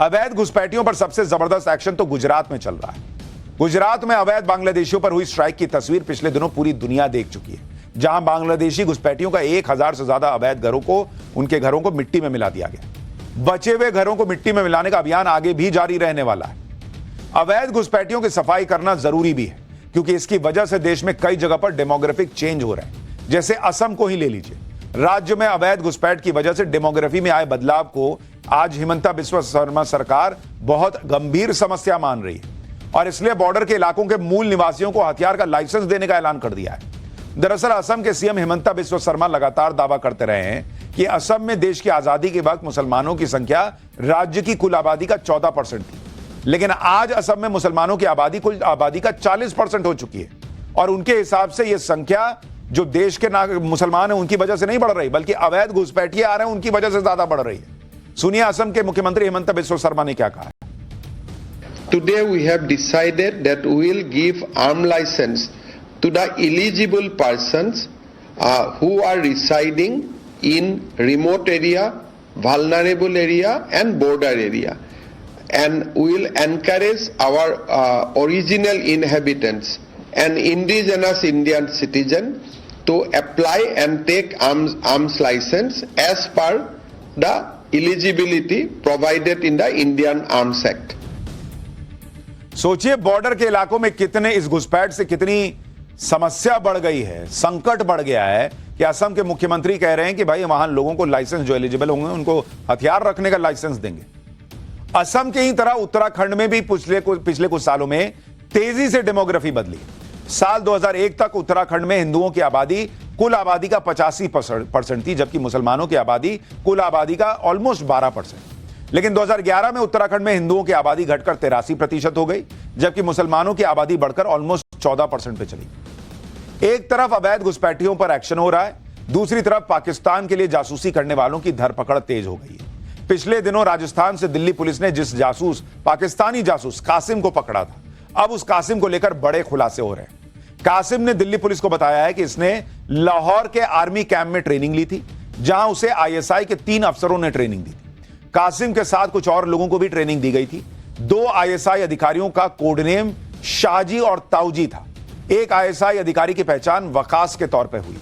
अवैध घुसपैठियों पर सबसे जबरदस्त एक्शन तो गुजरात में चल रहा है। गुजरात में अवैध बांग्लादेशियों पर हुई स्ट्राइक की तस्वीर पिछले दिनों पूरी दुनिया देख चुकी है, जहां बांग्लादेशी घुसपैठियों का 1,000 से ज्यादा अवैध घरों को, उनके घरों को मिट्टी में मिला दिया गया। बचे हुए घरों को मिट्टी में मिलाने का अभियान आगे भी जारी रहने वाला है। अवैध घुसपैठियों की सफाई करना जरूरी भी है, क्योंकि इसकी वजह से देश में कई जगह पर डेमोग्राफिक चेंज हो रहे हैं। जैसे असम को ही ले लीजिए, राज्य में अवैध घुसपैठ की वजह से डेमोग्राफी में आए बदलाव को आज हिमंता बिस्वा शर्मा सरकार बहुत गंभीर समस्या मान रही है और इसलिए बॉर्डर के इलाकों के मूल निवासियों को हथियार का लाइसेंस देने का ऐलान कर दिया है। दरअसल असम के सीएम हिमंता बिस्वा शर्मा लगातार दावा करते रहे हैं कि असम में देश की आजादी के वक्त मुसलमानों की संख्या राज्य की कुल आबादी का 14% थी, लेकिन आज असम में मुसलमानों की आबादी कुल आबादी का 40% हो चुकी है और उनके हिसाब से यह संख्या जो देश के मुसलमान हैं उनकी वजह से नहीं बढ़ रही, बल्कि अवैध घुसपैठिए आ रहे हैं उनकी वजह से ज्यादा बढ़ रही है। सुनिए असम के मुख्यमंत्री हिमंता बिस्वा शर्मा ने क्या कहा। Today we have decided that we will give arm license to the eligible persons who are residing in remote area, vulnerable area and border area, and we will encourage our original inhabitants and indigenous Indian citizen to apply and take arms license as per the eligibility provided in the Indian Arms Act. सोचिए border के इलाकों में कितने इस घुसपैठ से कितनी समस्या बढ़ गई है, संकट बढ़ गया है कि असम के मुख्यमंत्री कह रहे हैं कि भाई वहां लोगों को लाइसेंस जो एलिजिबल होंगे उनको हथियार रखने का लाइसेंस देंगे। असम की ही तरह उत्तराखंड में भी पिछले कुछ सालों में तेजी से डेमोग्राफी बदली। साल 2001 तक उत्तराखंड में हिंदुओं की आबादी कुल आबादी का 85% थी, जबकि मुसलमानों की आबादी कुल आबादी का ऑलमोस्ट 12%। लेकिन 2011 में उत्तराखंड में हिंदुओं की आबादी घटकर 83% हो गई, जबकि मुसलमानों की आबादी बढ़कर ऑलमोस्ट 14% पे चली। एक तरफ अवैध घुसपैठियों पर एक्शन हो रहा है, दूसरी तरफ पाकिस्तान के लिए जासूसी करने वालों की धरपकड़ तेज हो गई है। पिछले दिनों राजस्थान से दिल्ली पुलिस ने जिस पाकिस्तानी जासूस कासिम को पकड़ा था, अब उस कासिम को लेकर बड़े खुलासे हो रहे हैं। कासिम ने दिल्ली पुलिस को बताया है कि इसने लाहौर के आर्मी कैंप में ट्रेनिंग ली थी, जहां उसे आईएसआई के 3 अफसरों ने ट्रेनिंग दी थी। कासिम के साथ कुछ और लोगों को भी ट्रेनिंग दी गई थी। 2 आईएसआई अधिकारियों का कोडनेम शाहजी और ताऊजी था। एक आईएसआई अधिकारी की पहचान वकास के तौर पर हुई।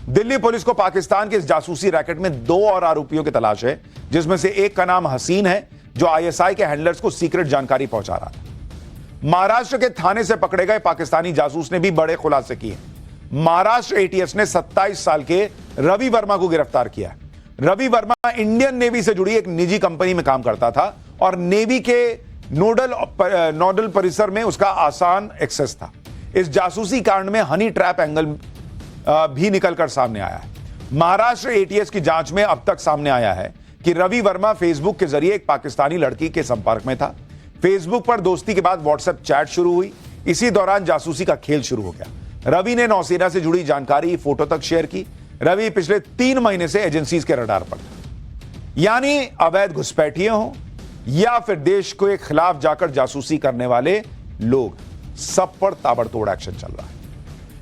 दिल्ली पुलिस को पाकिस्तान के इस जासूसी रैकेट में 2 और आरोपियों की तलाश है, जिसमें से एक का नाम हसीन है, जो आईएसआई के हैंडलर्स को सीक्रेट जानकारी पहुंचा रहा था। महाराष्ट्र के थाने से पकड़े गए पाकिस्तानी जासूस ने भी बड़े खुलासे किए। महाराष्ट्र एटीएस ने 27 साल के रवि वर्मा को गिरफ्तार किया। रवि वर्मा इंडियन नेवी से जुड़ी एक निजी कंपनी में काम करता था और नेवी के नोडल परिसर में उसका आसान एक्सेस था। इस जासूसी कांड में हनी ट्रैप एंगल भी निकलकर सामने आया है। महाराष्ट्र एटीएस की जांच में अब तक सामने आया है कि रवि वर्मा फेसबुक के जरिए एक पाकिस्तानी लड़की के संपर्क में था। फेसबुक पर दोस्ती के बाद व्हाट्सएप चैट शुरू हुई। इसी दौरान जासूसी का खेल शुरू हो गया। रवि ने नौसेना से जुड़ी जानकारी फोटो तक शेयर की। रवि पिछले 3 महीने से एजेंसीज के रडार पर था। यानी अवैध घुसपैठिए हों या फिर देश के खिलाफ जाकर जासूसी करने वाले लोग, सब पर ताबड़तोड़ एक्शन चल रहा है।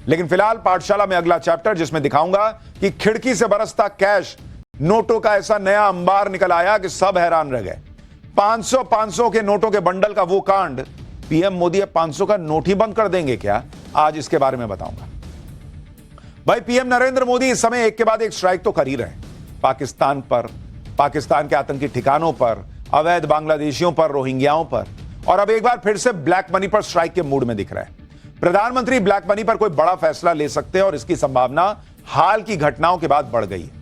लेकिन फिलहाल पाठशाला में अगला चैप्टर, जिसमें दिखाऊंगा कि खिड़की से बरसता कैश, नोटों का ऐसा नया अंबार निकल आया कि सब हैरान रह गए। 500 के नोटों के बंडल का वो कांड, पीएम मोदी अब 500 का नोट ही बंद कर देंगे क्या? आज इसके बारे में बताऊंगा। भाई पीएम नरेंद्र मोदी इस समय एक के बाद एक स्ट्राइक तो कर ही रहे हैं। पाकिस्तान पर, पाकिस्तान के आतंकी ठिकानों पर, अवैध बांग्लादेशियों पर, रोहिंग्याओं पर, और अब एक बार फिर से ब्लैक मनी पर स्ट्राइक के मूड में दिख रहा है। प्रधानमंत्री ब्लैक मनी पर कोई बड़ा फैसला ले सकते हैं और इसकी संभावना हाल की घटनाओं के बाद बढ़ गई है।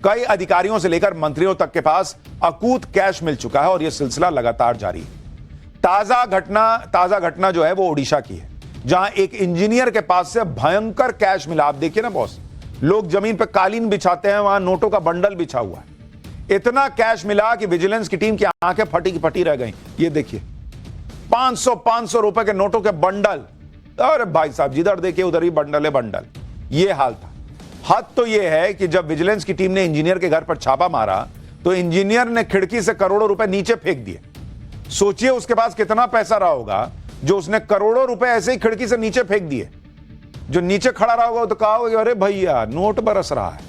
कई अधिकारियों से लेकर मंत्रियों तक के पास अकूत कैश मिल चुका है और यह सिलसिला लगातार जारी है। ताजा घटना जो है वो ओडिशा की है, जहां एक इंजीनियर के पास से भयंकर कैश मिला। आप देखिए ना बॉस, लोग जमीन पर कालीन बिछाते हैं, वहां नोटों का बंडल बिछा हुआ है। इतना कैश मिला कि विजिलेंस की टीम की आंखें फटी की फटी रह गई। ये देखिए 500 रुपए के नोटों के बंडल। अरे भाई साहब, जिधर देखिए उधर ही बंडल है बंडल। ये हाल था। हद तो यह है कि जब विजिलेंस की टीम ने इंजीनियर के घर पर छापा मारा तो इंजीनियर ने खिड़की से करोड़ों रुपए नीचे फेंक दिए। सोचिए उसके पास कितना पैसा रहा होगा जो उसने करोड़ों रुपए ऐसे ही खिड़की से नीचे फेंक दिए। जो नीचे खड़ा रहा होगा तो कहा होगा अरे भैया नोट बरस रहा है।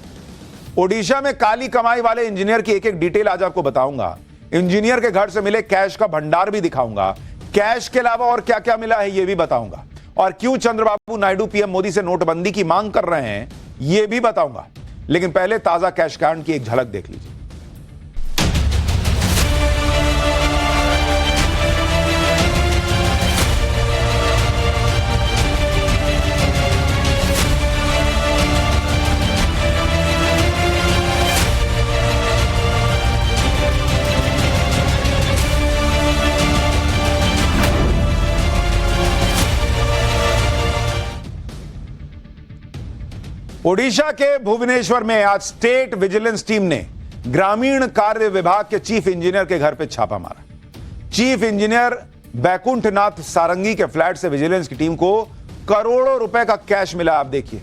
ओडिशा में काली कमाई वाले इंजीनियर की एक एक डिटेल आज आपको बताऊंगा। इंजीनियर के घर से मिले कैश का भंडार भी दिखाऊंगा। कैश के अलावा और क्या क्या मिला है यह भी बताऊंगा। और क्यों चंद्रबाबू नायडू पीएम मोदी से नोटबंदी की मांग कर रहे हैं यह भी बताऊंगा। लेकिन पहले ताजा कैश कांड की एक झलक देख लीजिए। ओडिशा के भुवनेश्वर में आज स्टेट विजिलेंस टीम ने ग्रामीण कार्य विभाग के चीफ इंजीनियर के घर पर छापा मारा। चीफ इंजीनियर बैकुंठनाथ सारंगी के फ्लैट से विजिलेंस की टीम को करोड़ों रुपए का कैश मिला। आप देखिए,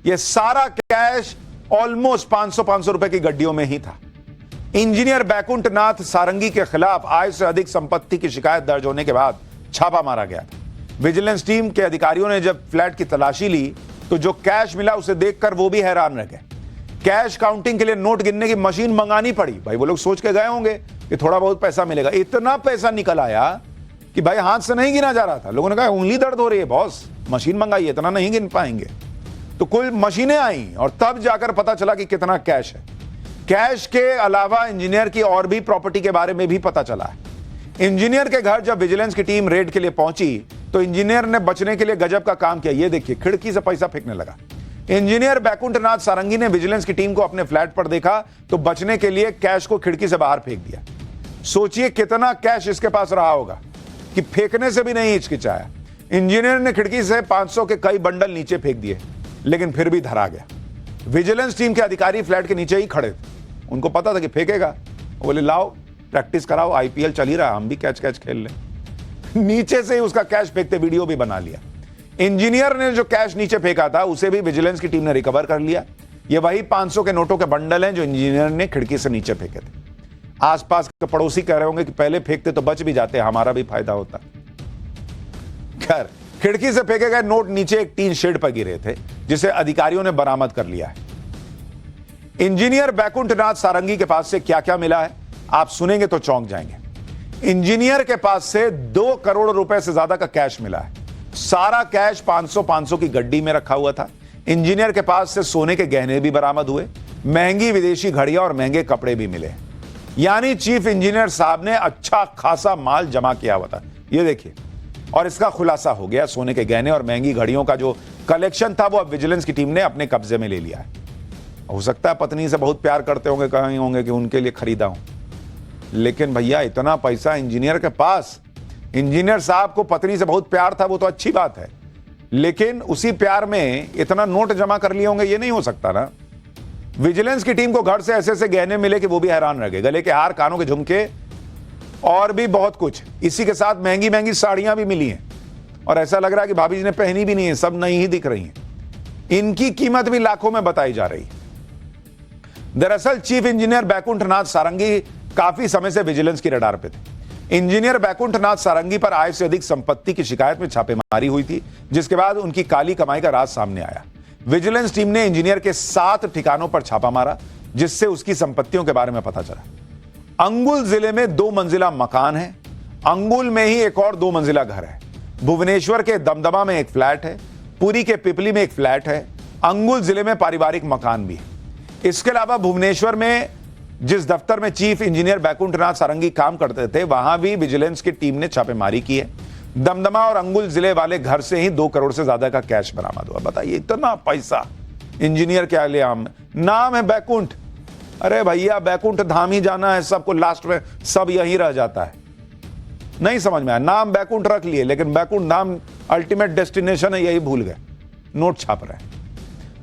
यह सारा कैश ऑलमोस्ट 500 रुपए की गड्डियों में ही था। इंजीनियर बैकुंठनाथ सारंगी के खिलाफ आय से अधिक संपत्ति की शिकायत दर्ज होने के बाद छापा मारा गया था। विजिलेंस टीम के अधिकारियों ने जब फ्लैट की तलाशी ली तो जो कैश मिला उसे देखकर वो भी हैरान रह गए। कैश काउंटिंग के लिए नोट गिनने की मशीन मंगानी पड़ी। भाई वो लोग सोच के गए होंगे कि थोड़ा बहुत पैसा मिलेगा। इतना पैसा निकल आया कि भाई हाथ से नहीं गिना जा रहा था। लोगों ने कहा उंगली दर्द हो रही है बॉस, मशीन मंगाइए, इतना नहीं गिन पाएंगे। तो कुल मशीनें आई और तब जाकर पता चला कि कितना कैश है। कैश के अलावा इंजीनियर की और भी प्रॉपर्टी के बारे में भी पता चला है। इंजीनियर के घर जब विजिलेंस की टीम रेड के लिए पहुंची तो इंजीनियर ने बचने के लिए गजब का काम किया। ये देखिए, खिड़की से पैसा फेंकने लगा। इंजीनियर बैकुंठनाथ सारंगी ने विजिलेंस की टीम को अपने फ्लैट पर देखा तो बचने के लिए कैश को खिड़की से बाहर फेंक दिया। सोचिए कितना कैश इसके पास रहा होगा कि फेंकने से भी नहीं हिचकिचाया। इंजीनियर ने खिड़की से 500 के कई बंडल नीचे फेंक दिए, लेकिन फिर भी धरा गया। विजिलेंस टीम के अधिकारी फ्लैट के नीचे ही खड़े थे। उनको पता था कि फेंकेगा। वो बोले लाओ प्रैक्टिस कराओ, आईपीएल चल ही रहा, हम भी कैच खेल लें। नीचे से ही उसका कैश फेंकते वीडियो भी बना लिया। इंजीनियर ने जो कैश नीचे फेंका था उसे भी विजिलेंस की टीम ने रिकवर कर लिया। ये वही 500 के नोटों के बंडल हैं जो इंजीनियर ने खिड़की से नीचे फेंके थे। आसपास के पड़ोसी कह रहे होंगे कि पहले फेंकते तो बच भी जाते, हमारा भी फायदा होता। खैर, खिड़की से फेंके गए नोट नीचे एक टीन शेड पर गिरे थे, जिसे अधिकारियों ने बरामद कर लिया है। इंजीनियर बैकुंठनाथ सारंगी के पास से क्या क्या मिला है आप सुनेंगे तो चौंक जाएंगे। इंजीनियर के पास से 2 करोड़ रुपए से ज्यादा का कैश मिला है। सारा कैश 500 की गड्डी में रखा हुआ था। इंजीनियर के पास से सोने के गहने भी बरामद हुए, महंगी विदेशी घड़ियां और महंगे कपड़े भी मिले। यानी चीफ इंजीनियर साहब ने अच्छा खासा माल जमा किया हुआ था। ये देखिए, और इसका खुलासा हो गया। सोने के गहने और महंगी घड़ियों का जो कलेक्शन था वो अब विजिलेंस की टीम ने अपने कब्जे में ले लिया है। हो सकता है पत्नी से बहुत प्यार करते होंगे, कहीं होंगे कि उनके लिए खरीदा हूं, लेकिन भैया इतना पैसा इंजीनियर के पास। इंजीनियर साहब को पत्नी से बहुत प्यार था, वो तो अच्छी बात है, लेकिन उसी प्यार में इतना नोट जमा कर लिए होंगे, ये नहीं हो सकता ना। विजिलेंस की टीम को घर से ऐसे ऐसे गहने मिले कि वो भी हैरान रह गए। गले के हार, कानों के झुमके और भी बहुत कुछ। इसी के साथ महंगी महंगी साड़ियां भी मिली हैं और ऐसा लग रहा है कि भाभी जी ने पहनी भी नहीं है, सब नई ही दिख रही हैं। इनकी कीमत भी लाखों में बताई जा रही है। दरअसल चीफ इंजीनियर बैकुंठनाथ सारंगी काफी समय से विजिलेंस की रडार पे थे। इंजीनियर बैकुंठनाथ सारंगी पर आय से अधिक संपत्ति की शिकायत में छापेमारी हुई थी, जिसके बाद उनकी काली कमाई का राज सामने आया। विजिलेंस टीम ने इंजीनियर के 7 ठिकानों पर छापा मारा, जिससे उसकी संपत्तियों के बारे में पता चला। अंगुल जिले में 2 मंजिला मकान है। अंगुल में ही एक और 2 मंजिला घर है। भुवनेश्वर के दमदमा में एक फ्लैट है। पुरी के पिपली में एक फ्लैट है। अंगुल जिले में पारिवारिक मकान भी है। इसके अलावा भुवनेश्वर में जिस दफ्तर में चीफ इंजीनियर बैकुंठनाथ सारंगी काम करते थे, वहां भी विजिलेंस की टीम ने छापेमारी की है। दमदमा और अंगुल जिले वाले घर से ही 2 करोड़ से ज्यादा का कैश बरामद हुआ। बताइए, इतना पैसा इंजीनियर के आलियाम, नाम है बैकुंठ। अरे भैया, बैकुंठ धाम ही जाना है सबको, लास्ट में सब यहीं रह जाता है। नहीं समझ में आया, नाम बैकुंठ रख लिए, लेकिन बैकुंठ धाम अल्टीमेट डेस्टिनेशन है, यही भूल गए, नोट छाप रहे हैं।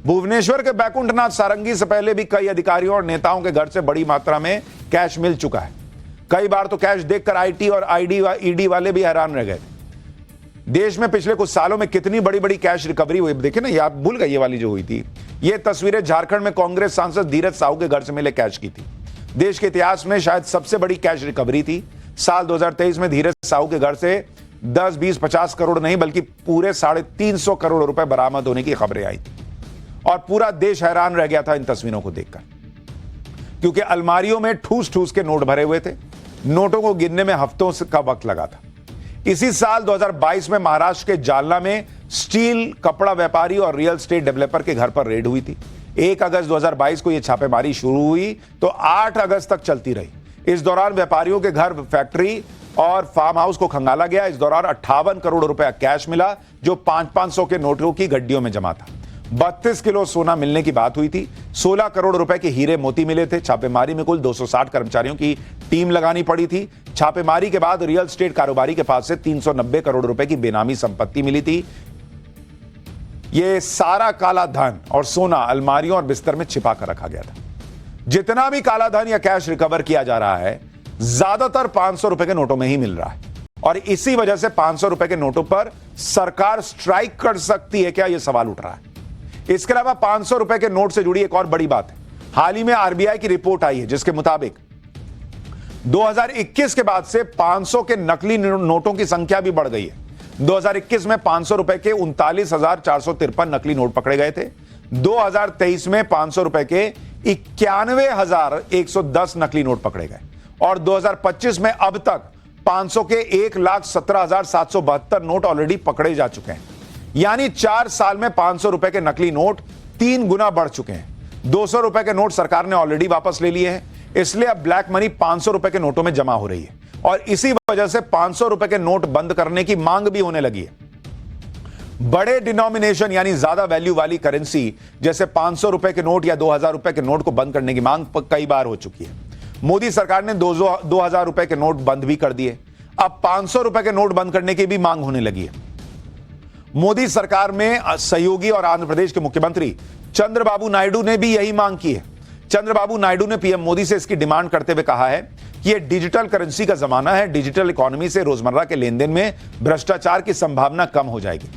भुवनेश्वर के बैकुंठनाथ सारंगी से पहले भी कई अधिकारियों और नेताओं के घर से बड़ी मात्रा में कैश मिल चुका है। कई बार तो कैश देखकर आईटी और ईडी वाले भी हैरान रह गए। देश में पिछले कुछ सालों में कितनी बड़ी बड़ी कैश रिकवरी हुई, देखे ना, ये आप भूल गए, ये वाली जो हुई थी। ये तस्वीरें झारखंड में कांग्रेस सांसद धीरज साहू के घर से मिले कैश की थी। देश के इतिहास में शायद सबसे बड़ी कैश रिकवरी थी। साल 2023 में धीरज साहू के घर से 10, 20, 50 करोड़ नहीं बल्कि पूरे 350 करोड़ रुपए बरामद होने की खबरें आई थी और पूरा देश हैरान रह गया था इन तस्वीरों को देखकर, क्योंकि अलमारियों में ठूस ठूस के नोट भरे हुए थे। नोटों को गिनने में हफ्तों का वक्त लगा था। इसी साल 2022 में महाराष्ट्र के जालना में स्टील, कपड़ा व्यापारी और रियल एस्टेट डेवलपर के घर पर रेड हुई थी। 1 अगस्त 2022 को यह छापेमारी शुरू हुई तो 8 अगस्त तक चलती रही। इस दौरान व्यापारियों के घर, फैक्ट्री और फार्म हाउस को खंगाला गया। इस दौरान 58 करोड़ रुपया कैश मिला, जो 500 के नोटों की गड्डियों में जमा था। 32 किलो सोना मिलने की बात हुई थी। 16 करोड़ रुपए के हीरे मोती मिले थे। छापेमारी में कुल 260 कर्मचारियों की टीम लगानी पड़ी थी। छापेमारी के बाद रियल एस्टेट कारोबारी के पास से 390 करोड़ रुपए की बेनामी संपत्ति मिली थी। ये सारा काला धन और सोना अलमारियों और बिस्तर में छिपा कर रखा गया था। जितना भी काला धन या कैश रिकवर किया जा रहा है, ज्यादातर 500 रुपए के नोटों में ही मिल रहा है और इसी वजह से 500 रुपए के नोटों पर सरकार स्ट्राइक कर सकती है क्या, यह सवाल उठ रहा है। इसके अलावा 500 रुपए के नोट से जुड़ी एक और बड़ी बात है। हाल ही में आरबीआई की रिपोर्ट आई है जिसके मुताबिक 2021 के बाद से 500 के नकली नोटों की संख्या भी बढ़ गई है। 2021 में 500 रुपए के 39,453 नकली नोट पकड़े गए थे। 2023 में 500 रुपए के 91,110 नकली नोट पकड़े गए और 2025 में अब तक 500 के 1,17,772 नोट ऑलरेडी पकड़े जा चुके हैं। यानी 4 साल में 500 रुपए के नकली नोट 3 गुना बढ़ चुके हैं। 200 रुपए के नोट सरकार ने ऑलरेडी वापस ले लिए हैं, इसलिए अब ब्लैक मनी 500 रुपए के नोटों में जमा हो रही है और इसी वजह से 500 रुपए के नोट बंद करने की मांग भी होने लगी है। बड़े डिनोमिनेशन यानी ज्यादा वैल्यू वाली करेंसी जैसे 500 रुपए के नोट या 2000 रुपए के नोट को बंद करने की मांग कई बार हो चुकी है। मोदी सरकार ने 2000 रुपए के नोट बंद भी कर दिए। अब 500 रुपए के नोट बंद करने की भी मांग होने लगी है। मोदी सरकार में सहयोगी और आंध्र प्रदेश के मुख्यमंत्री चंद्रबाबू नायडू ने भी यही मांग की है। चंद्रबाबू नायडू ने पीएम मोदी से इसकी डिमांड करते हुए कहा है कि यह डिजिटल करेंसी का जमाना है। डिजिटल इकोनॉमी से रोजमर्रा के लेन देन में भ्रष्टाचार की संभावना कम हो जाएगी।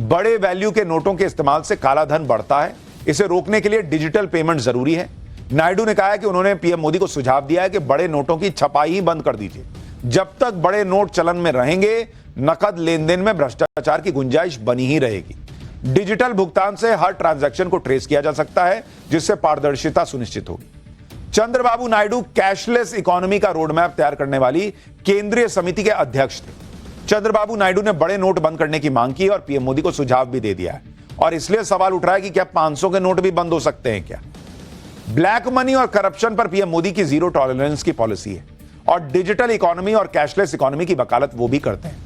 बड़े वैल्यू के नोटों के इस्तेमाल से काला धन बढ़ता है। इसे रोकने के लिए डिजिटल पेमेंट जरूरी है। नायडू ने कहा है कि उन्होंने पीएम मोदी को सुझाव दिया है कि बड़े नोटों की छपाई ही बंद कर दीजिए। जब तक बड़े नोट चलन में रहेंगे, नकद लेन देन में भ्रष्टाचार की गुंजाइश बनी ही रहेगी। डिजिटल भुगतान से हर ट्रांजैक्शन को ट्रेस किया जा सकता है, जिससे पारदर्शिता सुनिश्चित होगी। चंद्रबाबू नायडू कैशलेस इकोनॉमी का रोडमैप तैयार करने वाली केंद्रीय समिति के अध्यक्ष थे। चंद्रबाबू नायडू ने बड़े नोट बंद करने की मांग की और पीएम मोदी को सुझाव भी दे दिया है और इसलिए सवाल उठ रहा है कि क्या 500 के नोट भी बंद हो सकते हैं क्या। ब्लैक मनी और करप्शन पर पीएम मोदी की जीरो टॉलरेंस की पॉलिसी है और डिजिटल इकोनॉमी और कैशलेस इकोनॉमी की वकालत वो भी करते हैं।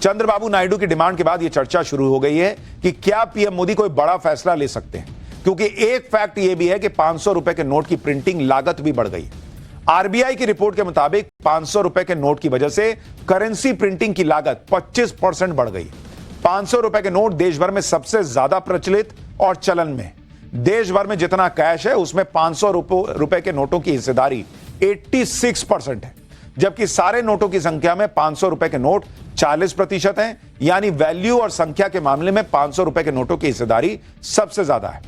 चंद्रबाबू नायडू की डिमांड के बाद यह चर्चा शुरू हो गई है कि क्या पीएम मोदी कोई बड़ा फैसला ले सकते हैं, क्योंकि एक फैक्ट यह भी है कि 500 रुपए के नोट की प्रिंटिंग लागत भी बढ़ गई है। आरबीआई की रिपोर्ट के मुताबिक 500 रुपए के नोट की वजह से करेंसी प्रिंटिंग की लागत 25% बढ़ गई। 500 रुपए के नोट देश भर में सबसे ज्यादा प्रचलित और चलन में। देश भर में जितना कैश है उसमें 500 रुपए के नोटों की हिस्सेदारी 86% है, जबकि सारे नोटों की संख्या में 500 रुपए के नोट 40% हैं। यानी वैल्यू और संख्या के मामले में 500 रुपए के नोटों की हिस्सेदारी सबसे ज्यादा है।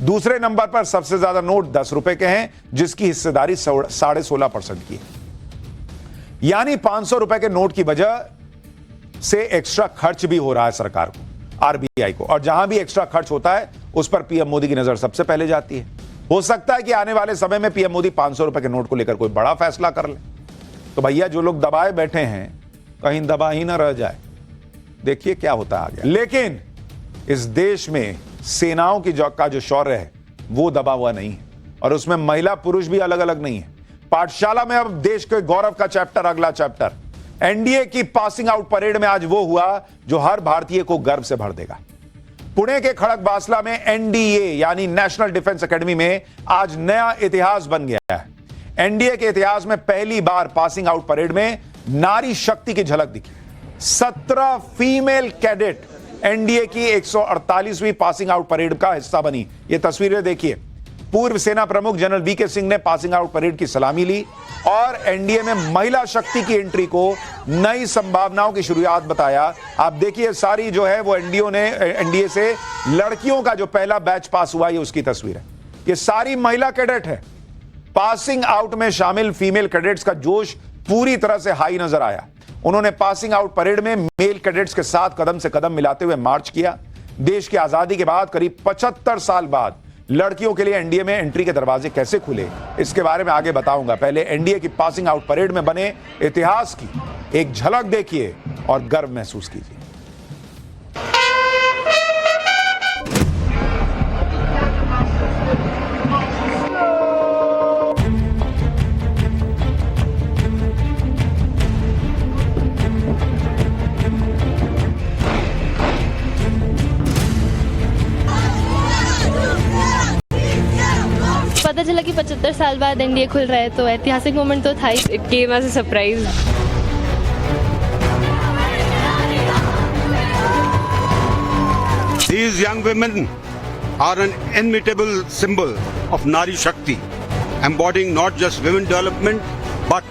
दूसरे नंबर पर सबसे ज्यादा नोट 10 रुपए के हैं, जिसकी हिस्सेदारी 16.5% की है। यानी 500 रुपए के नोट की वजह से एक्स्ट्रा खर्च भी हो रहा है सरकार को, आरबीआई को, और जहां भी एक्स्ट्रा खर्च होता है उस पर पीएम मोदी की नजर सबसे पहले जाती है। हो सकता है कि आने वाले समय में पीएम मोदी 500 रुपए के नोट को लेकर कोई बड़ा फैसला कर ले। तो भैया जो लोग दबाए बैठे हैं कहीं दबा ही ना रह जाए। देखिए क्या होता है आगे। लेकिन इस देश में सेनाओं की का जो शौर्य है वो दबा हुआ नहीं है और उसमें महिला पुरुष भी अलग अलग नहीं है। पाठशाला में अब देश के गौरव का चैप्टर, अगला चैप्टर एनडीए की पासिंग आउट परेड में आज वो हुआ जो हर भारतीय को गर्व से भर देगा। पुणे के खड़गवासला में एनडीए यानी नेशनल डिफेंस एकेडमी में आज नया इतिहास बन गया है। एनडीए के इतिहास में पहली बार पासिंग आउट परेड में नारी शक्ति की झलक दिखी। 17 फीमेल कैडेट एनडीए की 148वीं पासिंग आउट परेड का हिस्सा बनी। ये तस्वीरें देखिए। पूर्व सेना प्रमुख जनरल वीके सिंह ने पासिंग आउट परेड की सलामी ली और एनडीए में महिला शक्ति की एंट्री को नई संभावनाओं की शुरुआत बताया। आप देखिए सारी जो है वो एनडीए से लड़कियों का जो पहला बैच पास हुआ, ये उसकी तस्वीर है। ये सारी महिला कैडेट है। पासिंग आउट में शामिल फीमेल कैडेट्स का जोश पूरी तरह से हाई नजर आया। उन्होंने पासिंग आउट परेड में मेल कैडेट्स के साथ कदम से कदम मिलाते हुए मार्च किया। देश की आजादी के बाद करीब 75 साल बाद लड़कियों के लिए एनडीए में एंट्री के दरवाजे कैसे खुले, इसके बारे में आगे बताऊंगा। पहले एनडीए की पासिंग आउट परेड में बने इतिहास की एक झलक देखिए और गर्व महसूस कीजिए। पता चला कि 75 साल बाद एनडीए खुल रहा है, तो ऐतिहासिक मोमेंट तो था ही। It came as a surprise. These young women are an inimitable symbol of Nari Shakti, embodying not just women development, but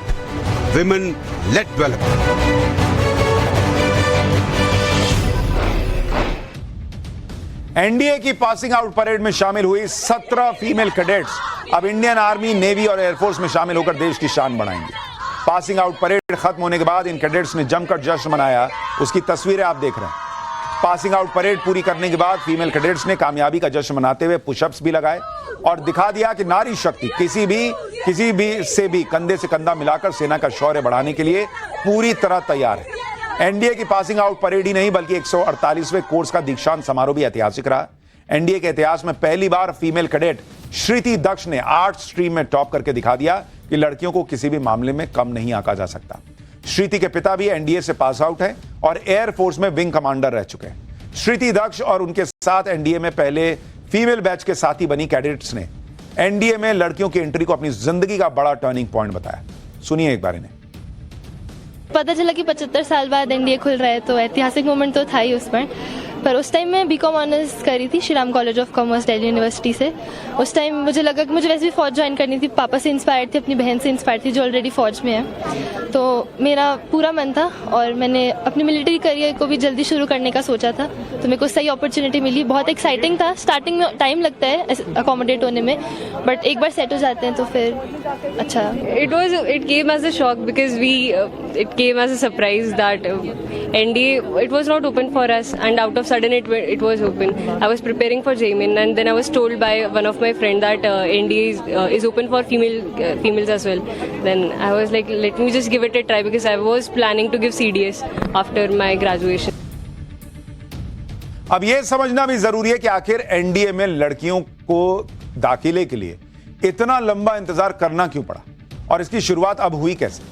women-led development. NDA की पासिंग आउट परेड में शामिल हुई 17 फीमेल कैडेट्स अब इंडियन आर्मी, नेवी और air force में शामिल होकर देश की शान बढ़ाएंगे। पासिंग आउट परेड खत्म होने के बाद इन कैडेट्स ने जमकर जश्न मनाया, उसकी तस्वीरें आप देख रहे हैं। पासिंग आउट परेड पूरी करने के बाद फीमेल कैडेट्स ने कामयाबी का जश्न मनाते हुए पुशअप्स भी लगाए और दिखा दिया कि नारी शक्ति किसी भी से भी कंधे से कंधा मिलाकर सेना का शौर्य बढ़ाने के लिए पूरी तरह तैयार है। एनडीए की पासिंग आउट परेड ही नहीं बल्कि 148वें कोर्स का दीक्षांत समारोह भी ऐतिहासिक रहा। एनडीए के इतिहास में पहली बार फीमेल कैडेट श्रुति दक्ष ने आर्ट स्ट्रीम में टॉप करके दिखा दिया कि लड़कियों को किसी भी मामले में कम नहीं आंका जा सकता। श्रुति के पिता भी एनडीए से पास आउट है और एयरफोर्स में विंग कमांडर रह चुके हैं। श्रुति दक्ष और उनके साथ एनडीए में पहले फीमेल बैच के साथी बनी कैडेट्स ने एनडीए में लड़कियों की एंट्री को अपनी जिंदगी का बड़ा टर्निंग पॉइंट बताया। सुनिए एक बार इन्हें। पता चला कि 75 साल बाद एनडीए खुल रहा है, तो ऐतिहासिक मोमेंट तो था ही उस पर उस टाइम मैं बीकॉम ऑनर्स कर रही थी Shri Ram college of commerce Delhi university से। उस टाइम मुझे लगा कि मुझे वैसे भी फौज ज्वाइन करनी थी। पापा से इंस्पायर थी, अपनी बहन से इंस्पायर थी जो ऑलरेडी फौज में है। तो मेरा पूरा मन था और मैंने अपनी मिलिट्री करियर को भी जल्दी शुरू करने का सोचा था, तो मेरे को सही अपॉर्चुनिटी मिली। बहुत एक्साइटिंग था, स्टार्टिंग में टाइम लगता है अकोमोडेट होने में, बट एक बार सेट हो जाते हैं तो फिर अच्छा। It came as a shock because it came as a surprise that NDA, it was not open for us, and out of sudden it was open. I was preparing for JMIN and then I was told by one of my friend that NDA is open for females as well. Then I was like, let me just give it a try because I was planning to give CDS after my graduation. अब यह समझना भी जरूरी है कि आखिर NDA में लड़कियों को दाखिले के लिए इतना लंबा इंतजार करना क्यों पड़ा और इसकी शुरुआत अब हुई कैसे।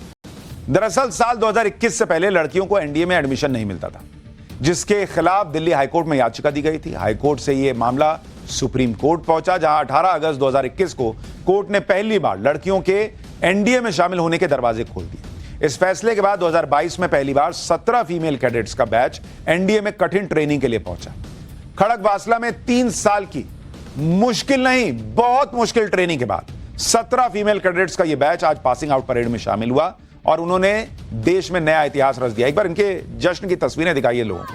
दरअसल साल 2021 से पहले लड़कियों को एनडीए में एडमिशन नहीं मिलता था, जिसके खिलाफ दिल्ली हाईकोर्ट में याचिका दी गई थी। हाईकोर्ट से यह मामला सुप्रीम कोर्ट पहुंचा, जहां 18 अगस्त 2021 को कोर्ट ने पहली बार लड़कियों के एनडीए में शामिल होने के दरवाजे खोल दिए। इस फैसले के बाद 2022 में पहली बार 17 फीमेल कैडेट्स का बैच एनडीए में कठिन ट्रेनिंग के लिए पहुंचा। खड़गवासला में 3 साल की मुश्किल नहीं, बहुत मुश्किल ट्रेनिंग के बाद 17 फीमेल कैडेट्स का यह बैच आज पासिंग आउट परेड में शामिल हुआ और उन्होंने देश में नया इतिहास रच दिया। एक बार इनके जश्न की तस्वीरें दिखाइए लोगों को।